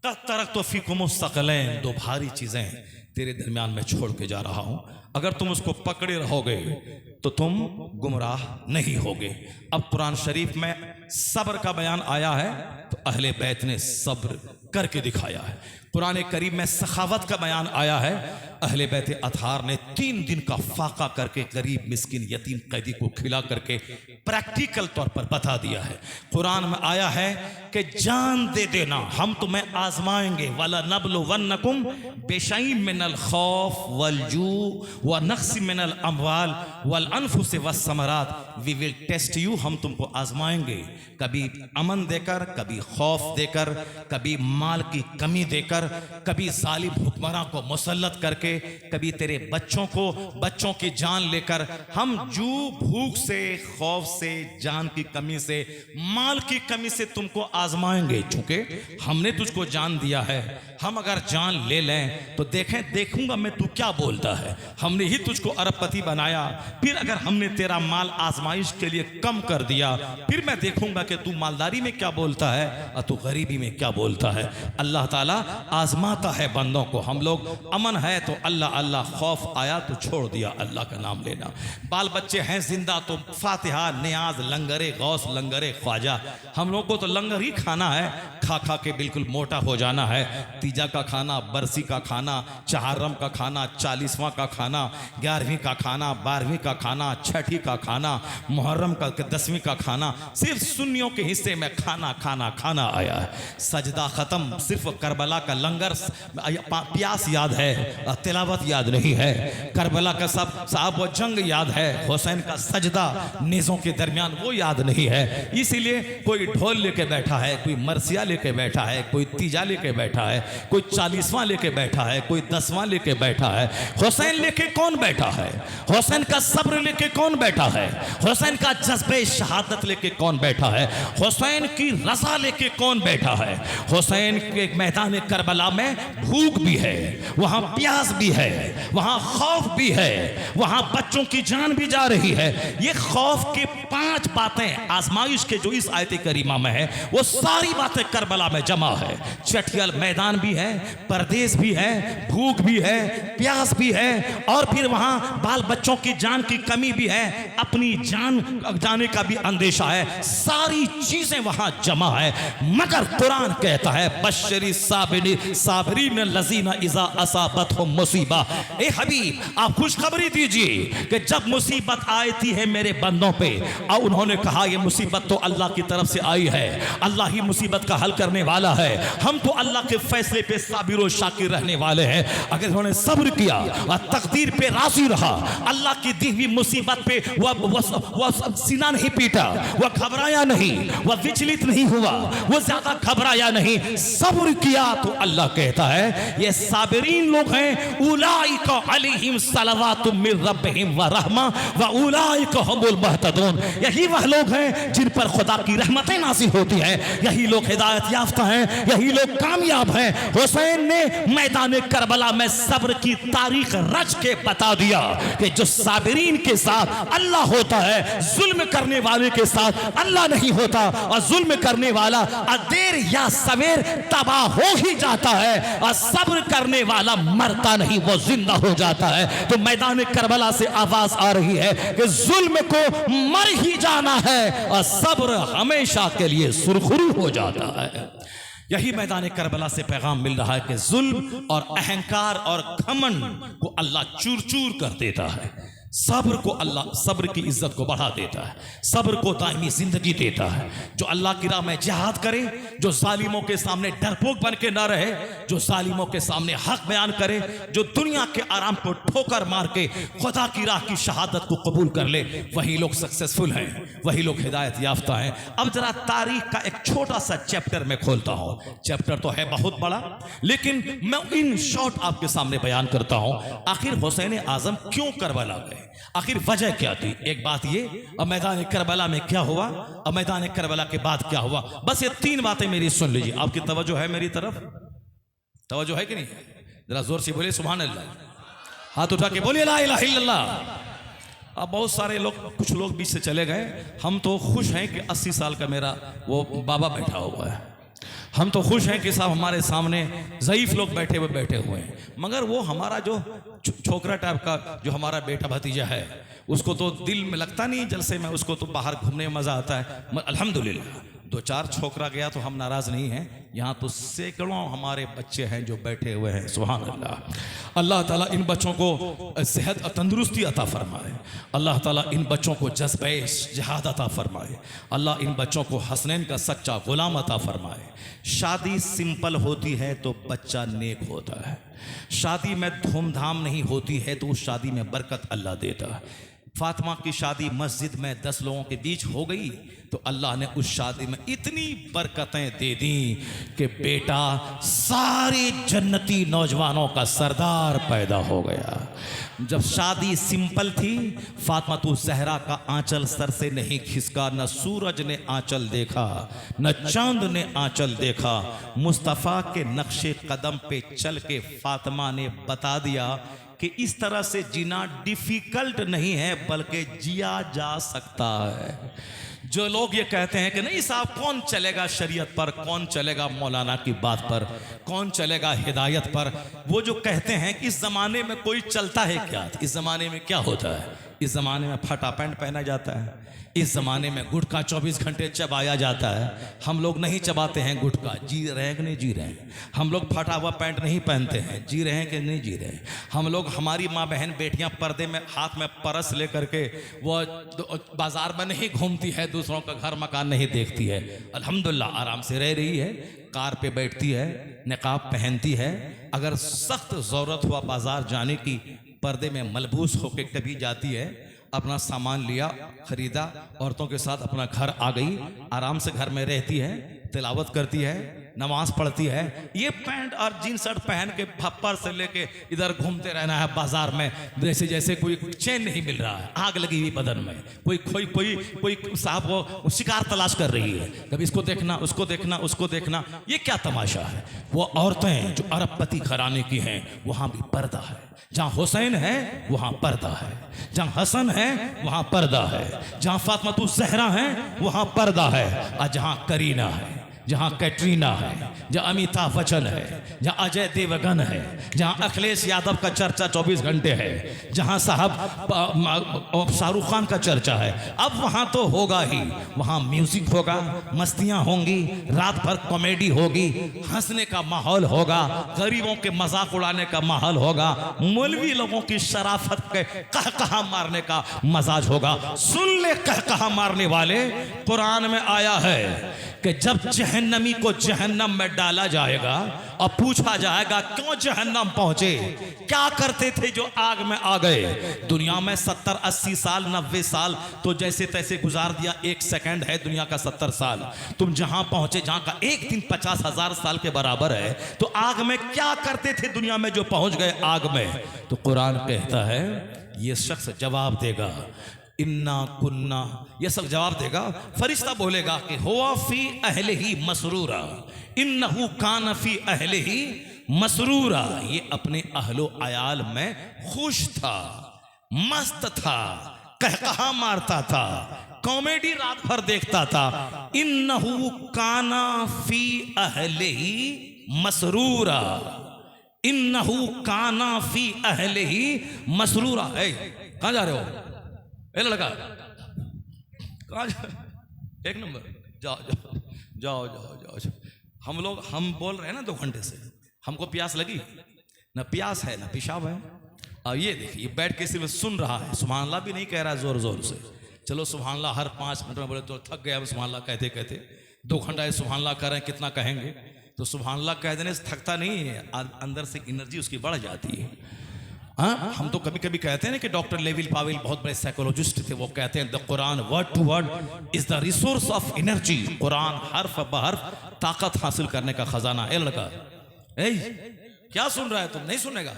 तरक तो फीकुम मुस्तक़लैन, दो भारी चीजें तेरे दरमियान में छोड़ के जा रहा हूं, अगर तुम उसको पकड़े रहोगे तो तुम गुमराह नहीं होगे। अब कुरान शरीफ में सब्र का बयान आया है, तो अहले बैत ने सब्र करके दिखाया है। कुरान करीम में सखावत का बयान आया है, अहले बैत अतहार ने 3 दिन का फाका करके गरीब मिस्किन यतीम कैदी को खिला करके प्रैक्टिकल तौर पर बता दिया है। कुरान में आया है कि जान दे देना, हम तुम्हें आजमाएंगे, वाला नबलुवन्नकुम बेशैइन मिनल खौफ वल जू व नक्स मिनल अमवाल वल अनफुस वस्समरात, वी विल टेस्ट यू, हम तुमको आजमाएंगे, कभी अमन देकर, कभी खौफ देकर, कभी माल की कमी देकर, कभी जालिम हुक्मरान को मुसल्लत करके, कभी तेरे बच्चों की जान लेकर। हम जू भूख से, खौफ से, जान की कमी से, माल की कमी से तुमको आजमाएंगे। चूंकि हमने तुझको जान दिया है, हम अगर जान ले लें तो देखूंगा मैं तू क्या बोलता है। हमने ही तुझको अरबपति बनाया, फिर अगर हमने तेरा माल आजमाइश के लिए कम कर दिया, फिर मैं देखूंगा कि तू मालदारी में क्या बोलता है और तू गरीबी में क्या बोलता है। अल्लाह ताला आजमाता है बंदों को। हम लोग अमन है तो अल्लाह अल्लाह, खौफ आया तो छोड़ दिया अल्लाह का नाम लेना। बाल बच्चे हैं जिंदा तो फातिहा, नियाज, लंगरे गौस, लंगरे ख्वाजा। हम लोग को तो लंगर ही खाना है, खा खा के बिल्कुल मोटा हो जाना है। तीजा का खाना, बरसी का खाना, चहारम का खाना, 40वां का खाना, 11वीं का खाना, 12वीं का खाना, 6ठी का खाना, मुहर्रम का 10वीं का खाना, सिर्फ सुन्नियों के हिस्से में खाना खाना खाना आया है। सजदा खत्म, सिर्फ करबला का लंगर, प्यास याद है, तिलावत याद नहीं है। करबला का सब साहब वो जंग याद है, हुसैन का सजदा नेज़ों के दरमियान वो याद नहीं है। इसीलिए कोई ढोल लेके बैठा है, कोई मरसिया लेके बैठा है, कोई तीजा लेके बैठा है, कोई 40वां लेके बैठा है, कोई 10वां लेके बैठा है। हुसैन लेके कौन बैठा है? हुसैन का सब्र लेके कौन बैठा है? हुसैन का जज्बे शहादत लेके कौन बैठा है? हुसैन की रज़ा लेके कौन बैठा है? हुसैन के मैदान करबला में भूख भी है, वहां प्यास भी है, वहां खौफ भी है, वहां बच्चों की जान भी जा रही है। ये खौफ के 5 बातें आजमाइश के जो इस आयत करीमा में है, वो सारी बातें करबला में जमा है। चटियल मैदान भी है, परदेश भी है, भूख भी है, प्यास भी है, और फिर वहां बाल बच्चों की जान की कमी भी है, अपनी जान जाने का भी अंदेशा है। सारी चीजें वहां जमा है। मगर कुरान कहता है बशरी साबिरीन लजीना इज़ा असाबतहुम मुसीबा, ए हबीब आप खुशखबरी दीजिए कि जब मुसीबत आती है मेरे बंदों पे, और उन्होंने कहा ये मुसीबत तो अल्लाह की तरफ से आई है, अल्लाह ही मुसीबत का हल करने वाला है, हम तो अल्लाह के फैसले पे साबिर और शाकिर रहने वाले हैं। अगर उन्होंने सब्र किया और तकदीर पे राजी रहा, अल्लाह की दी हुई मुसीबत पे वह सीना नहीं पीटा, वह घबराया नहीं, वह विचलित नहीं हुआ, वह ज्यादा घबराया नहीं, सब्र किया, तो अल्लाह कहता है ये साबिरीन लोग हैं, उलाइका अलैहिम सलवातुम मिन रब्बिहिम व रहमा व उलाइका हुमुल मुहतदून। यही वह लोग हैं जिन पर खुदा की रहमतें नाज़िल होती हैं, यही लोग हिदायत याफ्ता हैं, यही लोग कामयाब हैं। हुसैन ने मैदान करबला में सब्र की तारीख रच के बता दिया कि जो साबिरीन के साथ अल्लाह होता है, जुल्म करने वाले के साथ अल्लाह नहीं होता, और जुल्म करने वाला देर या सवेर तबाह हो ही जाता जाता है और सब्र करने वाला मरता नहीं, वो जिंदा हो जाता है। तो मैदान करबला से आवाज आ रही है कि जुल्म को मर ही जाना है और सब्र हमेशा के लिए सुरखरू हो जाता है। यही मैदान करबला से पैगाम मिल रहा है कि जुल्म और अहंकार और घमंड को अल्लाह चूर चूर कर देता है। सब्र को अल्लाह सब्र की इज्जत को बढ़ा देता है, सब्र को दायमी जिंदगी देता है। जो अल्लाह की राह में जिहाद करे, जो जालिमों के सामने डरपोक बन के ना रहे, जो जालिमों के सामने हक बयान करे, जो दुनिया के आराम को ठोकर मार के खुदा की राह की शहादत को कबूल कर ले, वही लोग सक्सेसफुल हैं, वही लोग हिदायत याफ्ता हैं। अब जरा तारीख का एक छोटा सा चैप्टर में खोलता हूं। चैप्टर तो है बहुत बड़ा, लेकिन मैं इन शॉर्ट आपके सामने बयान करता हूं। आखिर हुसैन आजम क्यों करबला गए, आखिर वजह क्या थी। एक बात ये, अब मैदान करबला में क्या हुआ, अब मैदान करबला के बाद क्या हुआ, बस ये 3 बातें मेरी सुन लीजिए। आपकी तवज्जो है मेरी तरफ, तवज्जो है कि नहीं? जरा जोर से बोलिए सुभान अल्लाह, हाथ उठा के बोलिए ला इलाहा इल्लल्लाह। अब बहुत सारे लोग, कुछ लोग बीच से चले गए। हम तो खुश हैं कि 80 साल का मेरा वो बाबा बैठा हुआ है। हम तो खुश हैं कि साहब हमारे सामने ज़ईफ लोग बैठे हुए हैं, मगर वो हमारा जो छोकरा टाइप का जो हमारा बेटा भतीजा है, उसको तो दिल में लगता नहीं जलसे में, उसको तो बाहर घूमने में मज़ा आता है। अल्हम्दुलिल्लाह 2-4 छोकरा गया तो हम नाराज़ नहीं हैं। यहाँ तो सैकड़ों हमारे बच्चे हैं जो बैठे हुए हैं। सुभान अल्लाह। अल्लाह ताला इन बच्चों को सेहत और तंदुरुस्ती अता फरमाए। अल्लाह ताला इन बच्चों को जज्बे जिहाद अता फरमाए। अल्लाह इन बच्चों को हसनैन का सच्चा गुलाम अता फरमाए। शादी सिंपल होती है तो बच्चा नेक होता है, शादी में धूमधाम नहीं होती है तो उस शादी में बरकत अल्लाह देता है। फातिमा की शादी मस्जिद में 10 लोगों के बीच हो गई तो अल्लाह ने उस शादी में इतनी बरकतें दे दी कि बेटा सारे जन्नती नौजवानों का सरदार पैदा हो गया। जब शादी सिंपल थी, फातिमा तो जहरा का आंचल सर से नहीं खिसका, न सूरज ने आंचल देखा, न चांद ने आंचल देखा। मुस्तफ़ा के नक्शे कदम पे चल के फातिमा ने बता दिया कि इस तरह से जीना डिफिकल्ट नहीं है बल्कि जिया जा सकता है। जो लोग ये कहते हैं कि नहीं साहब कौन चलेगा शरीयत पर, कौन चलेगा मौलाना की बात पर, कौन चलेगा हिदायत पर, वो जो कहते हैं कि इस जमाने में कोई चलता है क्या, इस जमाने में क्या होता है, इस जमाने में फटा पैंट पहना जाता है, इस जमाने में गुटखा 24 घंटे चबाया जाता है। हम लोग नहीं चबाते हैं गुटखा, जी रहे हैं कि नहीं जी रहे हैं। हम लोग फटा हुआ पैंट नहीं पहनते हैं, जी रहे हैं कि नहीं जी रहे हैं। हम लोग, हमारी माँ बहन बेटियां पर्दे में हाथ में परस लेकर के वो बाजार में नहीं घूमती है, दूसरों का घर मकान नहीं देखती है। अल्हम्दुलिल्लाह आराम से रह रही है, कार पे बैठती है, निकाब पहनती है। अगर सख्त ज़रूरत हुआ बाजार जाने की, पर्दे में मलबूस होकर कभी जाती है, अपना सामान लिया, खरीदा, औरतों के साथ अपना घर आ गई, आराम से घर में रहती है, तिलावत करती है, नमाज पढ़ती है। ये पैंट और जीन्स शर्ट पहन के भप्पर से लेके इधर घूमते रहना है बाजार में, जैसे कोई चैन नहीं मिल रहा है, आग लगी हुई बदन में, कोई साहब वो शिकार तलाश कर रही है, कभी इसको देखना, उसको देखना, उसको देखना। ये क्या तमाशा है। वो औरतें जो अरबपति घराने की हैं, वहां भी पर्दा है। जहां हुसैन है वहां पर्दा है, जहां हसन है वहां पर्दा है, जहां फातिमा ज़हरा है वहां पर्दा है, और जहां करीना है, जहां कैटरीना है, जहां अमिताभ बच्चन है, जहां अजय देवगन है, जहां अखिलेश यादव का चर्चा 24 घंटे है, जहां साहब शाहरुख खान का चर्चा है, अब वहां तो होगा ही, वहां म्यूजिक होगा, मस्तियां होंगी, रात भर कॉमेडी होगी, हंसने का माहौल होगा, गरीबों के मजाक उड़ाने का माहौल होगा, मौलवी लोगों की शराफत के कहकहा मारने का मजाज होगा। सुन ले कहकहा मारने वाले, कुरान में आया है कि जब जहन्नमी को जहन्नम में डाला जाएगा और पूछा जाएगा क्यों जहन्नम पहुंचे, क्या करते थे जो आग में आ गए। दुनिया में 70-80 साल 90 साल तो जैसे तैसे गुजार दिया, 1 सेकंड है दुनिया का 70 साल। तुम जहां पहुंचे, जहां का एक दिन 50,000 साल के बराबर है, तो आग में क्या करते थे दुनिया में जो पहुंच गए आग में। तो कुरान कहता है ये शख्स जवाब देगा, इन्ना कुन्ना, ये सब जवाब देगा। फरिश्ता बोलेगा कि हुआ फी अहलिही मसरूरा, इन्नहु कान फी अहलिही मसरूरा, ये अपने अहलो अयाल में खुश था, मस्त था, कहकहा मारता था, कॉमेडी रात भर देखता था। इन्नहु काना फी अहलिही मसरूरा, इन्नहु काना फी अहलिही मसरूरा। कहां जा रहे हो? ए लड़का, कहां एक नंबर, जाओ जाओ जाओ जाओ जाओ जाओ। हम बोल रहे हैं ना 2 घंटे से, हमको प्यास लगी ना? प्यास है ना पेशाब है। और ये देखिए, ये बैठ के सिर्फ सुन रहा है, सुभान अल्लाह भी नहीं कह रहा है जोर जोर से। चलो सुभान अल्लाह हर 5 मिनट में बोले तो थक गया सुभान अल्लाह कहते कहते। 2 घंटा सुभान अल्लाह कर रहे हैं, कितना कहेंगे? तो सुभान अल्लाह कह देने से थकता नहीं है, अंदर से एनर्जी उसकी बढ़ जाती है। हाँ, हम तो कभी कभी कहते हैं ना कि डॉक्टर लेविल पाविल बहुत बड़े साइकोलॉजिस्ट थे, वो कहते हैं the Quran word to word is the resource of energy. Quran हर्फ बहर्फ ताकत हासिल करने का खजाना है। लड़का क्या सुन रहा है तुम? नहीं सुनेगा।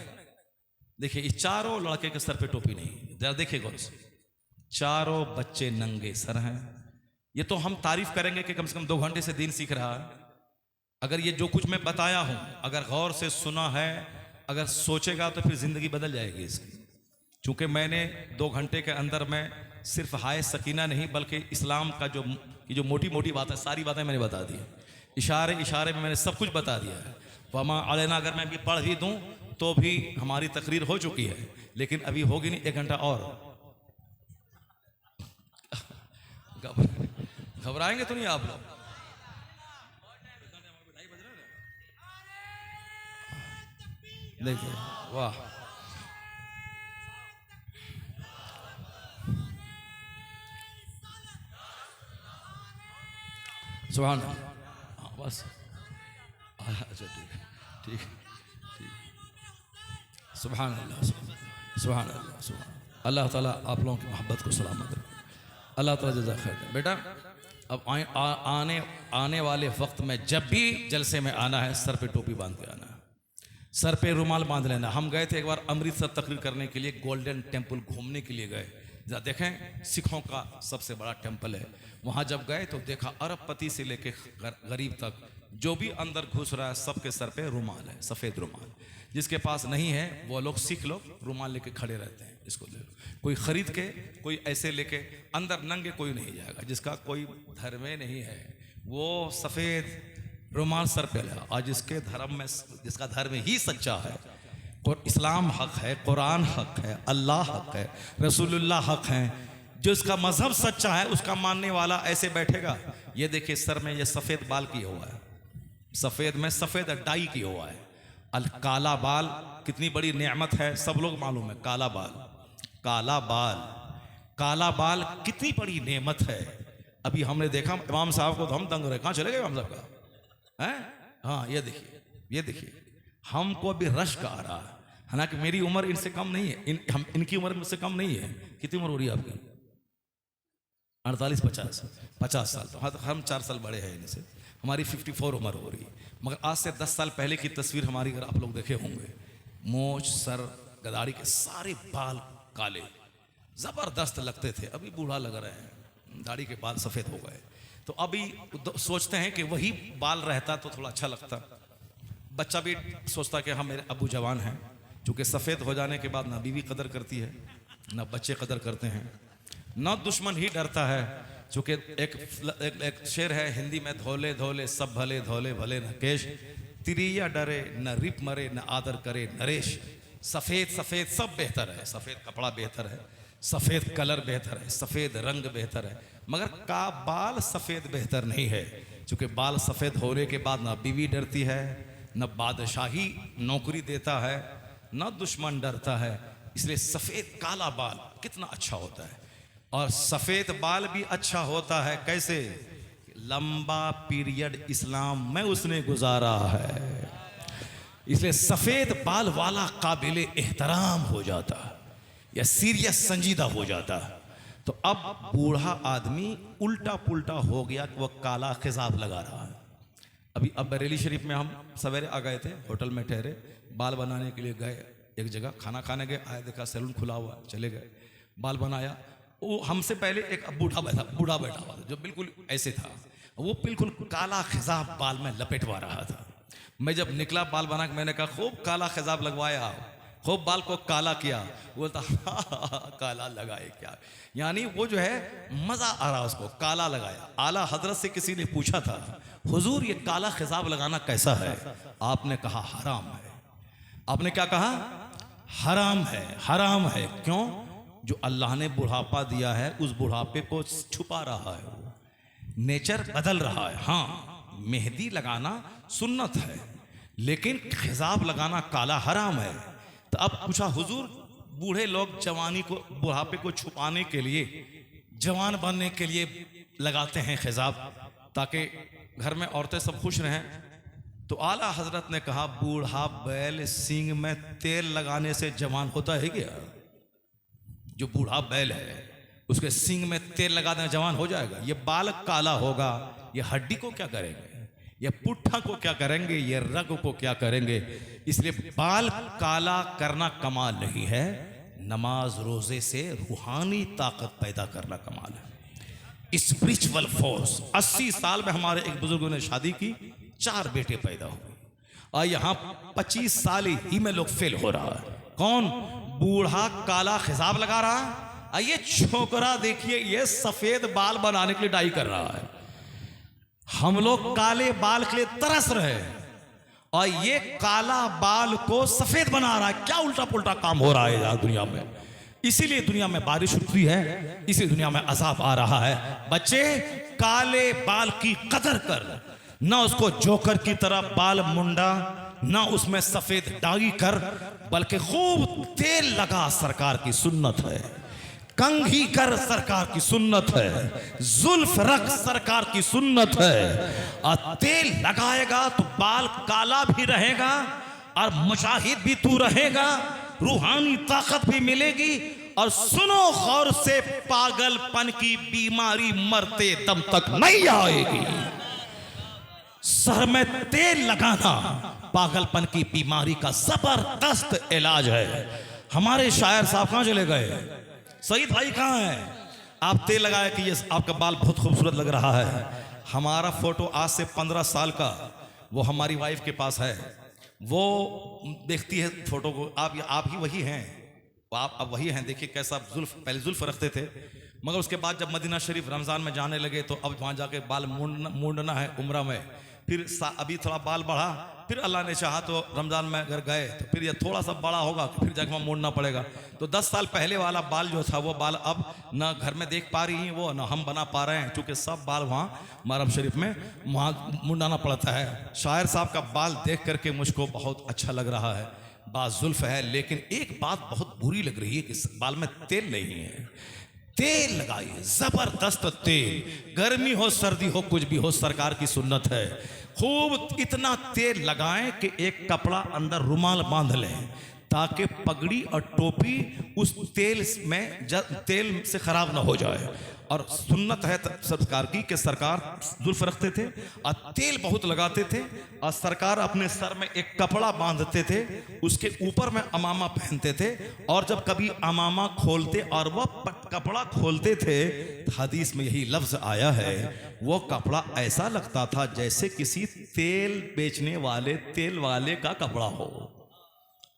देखिए, इस चारों लड़के के सर पे टोपी नहीं, जरा देखिए गौर से, चारों बच्चे नंगे सर हैं। ये तो हम तारीफ करेंगे कि कम से कम 2 घंटे से दीन सीख रहा है। अगर ये जो कुछ मैं बताया हूं, अगर गौर से सुना है, अगर सोचेगा तो फिर जिंदगी बदल जाएगी इसकी। चूंकि मैंने 2 घंटे के अंदर में सिर्फ हाय सकीना नहीं, बल्कि इस्लाम का जो मोटी मोटी बात है, सारी बातें मैंने बता दी। इशारे इशारे में मैंने सब कुछ बता दिया है। वमा अलैना, अगर मैं भी पढ़ भी दूं तो भी हमारी तकरीर हो चुकी है, लेकिन अभी होगी नहीं, 1 घंटा और। घबराएंगे तो नहीं आप लोग? देखिए, वाह, सुभान अल्लाह। हाँ बस, अच्छा ठीक है, ठीक ठीक। सुभान अल्लाह, सुभान अल्लाह, सुभान अल्लाह ताला आप लोगों की मोहब्बत को सलामत रखे। अल्लाह ताला जज़ा खैर दे। बेटा, अब आने वाले वक्त में जब भी जलसे में आना है, सर पे टोपी बांध के आना है, सर पे रुमाल बांध लेना। हम गए थे एक बार अमृतसर तकरीर करने के लिए, गोल्डन टेम्पल घूमने के लिए गए। जरा देखें, सिखों का सबसे बड़ा टेम्पल है। वहाँ जब गए तो देखा अरबपति से लेके गरीब तक जो भी अंदर घुस रहा है, सबके सर पे रुमाल है, सफ़ेद रुमाल। जिसके पास नहीं है वो लोग, सिख लोग, रुमाल लेके खड़े रहते हैं, इसको ले लो। कोई खरीद के, कोई ऐसे लेके, अंदर नंगे कोई नहीं जाएगा। जिसका कोई धर्म में नहीं है वो सफ़ेद रुमाल सर पे ले। और जिसके धर्म में, जिसका धर्म ही सच्चा है, और इस्लाम हक है, कुरान हक है, अल्लाह हक है, रसूलुल्लाह हक है, जो इसका मजहब सच्चा है, उसका मानने वाला ऐसे बैठेगा। ये देखिए, सर में ये सफ़ेद बाल किया हुआ है, सफ़ेद में सफ़ेद डाई किया हुआ है। काला बाल कितनी बड़ी नेमत है, सब लोग मालूम है। काला बाल, काला बाल, काला बाल कितनी बड़ी नेमत है। अभी हमने देखा इमाम साहब को, तो हम दंग रहे, कहाँ चले गए इमाम साहब का है? हाँ, ये देखिए, ये देखिए, हमको अभी रश्क आ रहा है। हालांकि मेरी उम्र इनसे कम नहीं है, इनकी उम्र मुझसे कम नहीं है। कितनी उम्र हो रही है आपकी? 48-50 साल। तो हाँ, तो हम 4 साल बड़े हैं इनसे। हमारी 54 उम्र हो रही है। मगर आज से 10 साल पहले की तस्वीर हमारी अगर आप लोग देखे होंगे, मोछ, सर, गदाड़ी के सारे बाल काले ज़बरदस्त लगते थे। अभी बूढ़ा लग रहे हैं, दाढ़ी के बाल सफ़ेद हो गए। तो अभी सोचते हैं कि वही बाल रहता तो थोड़ा अच्छा लगता। बच्चा भी सोचता कि हाँ, मेरे अबू जवान हैं। चूँकि सफ़ेद हो जाने के बाद ना बीवी कदर करती है, ना बच्चे कदर करते हैं, ना दुश्मन ही डरता है। चूँकि एक शेर है हिंदी में, धोले धोले सब भले, धोले भले न केश, तिरिया डरे न रिप मरे, न आदर करे नरेश। सफ़ेद सफ़ेद सब बेहतर है, सफ़ेद कपड़ा बेहतर है, सफ़ेद कलर बेहतर है, सफ़ेद रंग बेहतर है, मगर का बाल सफ़ेद बेहतर नहीं है। चूँकि बाल सफ़ेद होने के बाद ना बीवी डरती है, न बादशाही नौकरी देता है, न दुश्मन डरता है। इसलिए सफ़ेद काला बाल कितना अच्छा होता है। और सफ़ेद बाल भी अच्छा होता है कैसे? लंबा पीरियड इस्लाम में उसने गुजारा है, इसलिए सफ़ेद बाल वाला काबिले एहतराम हो जाता है, या सीरियस संजीदा हो जाता है। तो अब बूढ़ा आदमी उल्टा पुल्टा हो गया कि वह काला खिजाब लगा रहा है। अब बरेली शरीफ में हम सवेरे आ गए थे, होटल में ठहरे, बाल बनाने के लिए गए एक जगह, खाना खाने गए, आए देखा सैलून खुला हुआ, चले गए, बाल बनाया। वो हमसे पहले एक बूढ़ा बैठा हुआ था, जो बिल्कुल ऐसे था, वो बिल्कुल काला खिजाब बाल में लपेटवा रहा था। मैं जब निकला बाल बना के, मैंने कहा खूब काला खिजाब लगवाया, खूब बाल को काला किया, बोलता काला लगाए क्या, यानी वो जो है मजा आ रहा उसको, काला लगाया। आला हजरत से किसी ने पूछा था, हुजूर ये काला खिजाब लगाना कैसा है? आपने कहा हराम है। आपने क्या कहा? हराम है, हराम है। क्यों? जो अल्लाह ने बुढ़ापा दिया है उस बुढ़ापे को छुपा रहा है, वो नेचर बदल रहा है। हाँ, मेहंदी लगाना सुन्नत है, लेकिन खिजाब लगाना काला हराम है। तो अब पूछा, हुजूर बूढ़े लोग जवानी को, बुढ़ापे को छुपाने के लिए, जवान बनने के लिए लगाते हैं खिजाब, ताकि घर में औरतें सब खुश रहें। तो आला हजरत ने कहा, बूढ़ा बैल सींग में तेल लगाने से जवान होता है क्या? जो बूढ़ा बैल है उसके सींग में तेल लगा देना जवान हो जाएगा? ये बाल काला होगा, ये हड्डी को क्या करेंगे, ये पुट्ठा को क्या करेंगे, ये रग को क्या करेंगे? इसलिए बाल काला करना कमाल नहीं है, नमाज रोजे से रूहानी ताकत पैदा करना कमाल है, स्पिरिचुअल फोर्स। 80 साल में हमारे एक बुजुर्गों ने शादी की, 4 बेटे पैदा हुए, और यहाँ 25 साल ही में लोग फेल हो रहा है। कौन? बूढ़ा काला खिजाब लगा रहा है, ये छोकरा देखिए ये सफेद बाल बनाने के लिए डाई कर रहा है। हम लोग काले बाल के लिए तरस रहे और ये काला बाल को सफेद बना रहा है। क्या उल्टा पुल्टा काम हो रहा है यार दुनिया में। इसीलिए दुनिया में बारिश रुकती है, इसी दुनिया में अजाब आ रहा है। बच्चे, काले बाल की कदर कर, ना उसको जोकर की तरह बाल मुंडा, ना उसमें सफेद डाई कर, बल्कि खूब तेल लगा, सरकार की सुन्नत है। कंघी कर, सरकार की सुन्नत है। जुल्फ रख, सरकार की सुन्नत है। और तेल लगाएगा तो बाल काला भी रहेगा और मुजाहिद भी तू रहेगा, रूहानी ताकत भी मिलेगी। और सुनो गौर से, पागलपन की बीमारी मरते दम तक नहीं आएगी। सर में तेल लगाना पागलपन की बीमारी का जबरदस्त इलाज है। हमारे शायर साहब कहां चले गए? सईद भाई कहाँ हैं? आप तेल लगाए कि ये आपका बाल बहुत खूबसूरत लग रहा है। हमारा फोटो आज से 15 साल का, वो हमारी वाइफ के पास है, वो देखती है फोटो को, आप ही वही हैं, आप अब वही हैं। देखिए कैसा जुल्फ, पहले जुल्फ रखते थे, मगर उसके बाद जब मदीना शरीफ रमज़ान में जाने लगे तो अब वहाँ जाके बाल मूंडना है उम्रा में। फिर अभी थोड़ा बाल बढ़ा, फिर अल्लाह ने चाहा तो रमज़ान में अगर गए तो फिर ये थोड़ा सा बड़ा होगा तो फिर जाके वहाँ मोड़ना पड़ेगा। तो 10 साल पहले वाला बाल जो था वो बाल अब ना घर में देख पा रही हैं वो, ना हम बना पा रहे हैं, क्योंकि सब बाल वहाँ महरम शरीफ में वहाँ मुंडाना पड़ता है। शायर साहब का बाल देख करके मुझको बहुत अच्छा लग रहा है, बाजुल्फ है, लेकिन एक बात बहुत बुरी लग रही है कि बाल में तेल नहीं है। तेल लगाइए, जबरदस्त तेल, गर्मी हो सर्दी हो कुछ भी हो, सरकार की सुन्नत है। खूब इतना तेल लगाएं कि एक कपड़ा अंदर रुमाल बांध लें, ताकि पगड़ी और टोपी उस तेल में तेल से खराब ना हो जाए। और सुन्नत है सरकार की कि सरकार जुल्फ रखते थे और तेल बहुत लगाते थे, और सरकार अपने सर में एक कपड़ा बांधते थे, उसके ऊपर में अमामा पहनते थे। और जब कभी अमामा खोलते और वह कपड़ा खोलते थे, हदीस में यही लफ्ज आया है, वो कपड़ा ऐसा लगता था जैसे किसी तेल बेचने वाले तेल वाले का कपड़ा हो।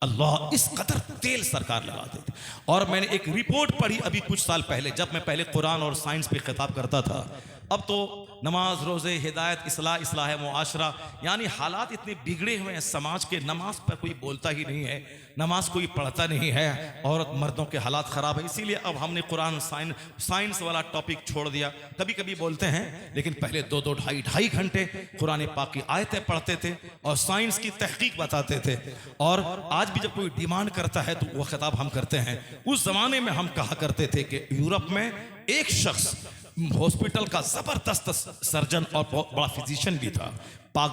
अल्लाह, इस कदर तेल सरकार लगाते थे। और मैंने एक रिपोर्ट पढ़ी अभी कुछ साल पहले, जब मैं पहले कुरान और साइंस पे खिताब करता था। अब तो नमाज रोज़े हिदायत इस्लाह मुआशरा, यानी हालात इतने बिगड़े हुए हैं समाज के, नमाज पर कोई बोलता ही नहीं है, नमाज कोई पढ़ता नहीं है, औरत मर्दों के हालात ख़राब है। इसीलिए अब हमने कुरान साइंस वाला टॉपिक छोड़ दिया। कभी कभी बोलते हैं, लेकिन पहले 2-2 ढाई घंटे कुरान पाक की आयतें पढ़ते थे और साइंस की तहकीक बताते थे। और आज भी जब कोई डिमांड करता है तो वह खिताब हम करते हैं। उस ज़माने में हम कहा करते थे कि यूरोप में एक शख्स हॉस्पिटल का जबरदस्त सर्जन और बहुत बड़ा फिजिशियन भी था, पागल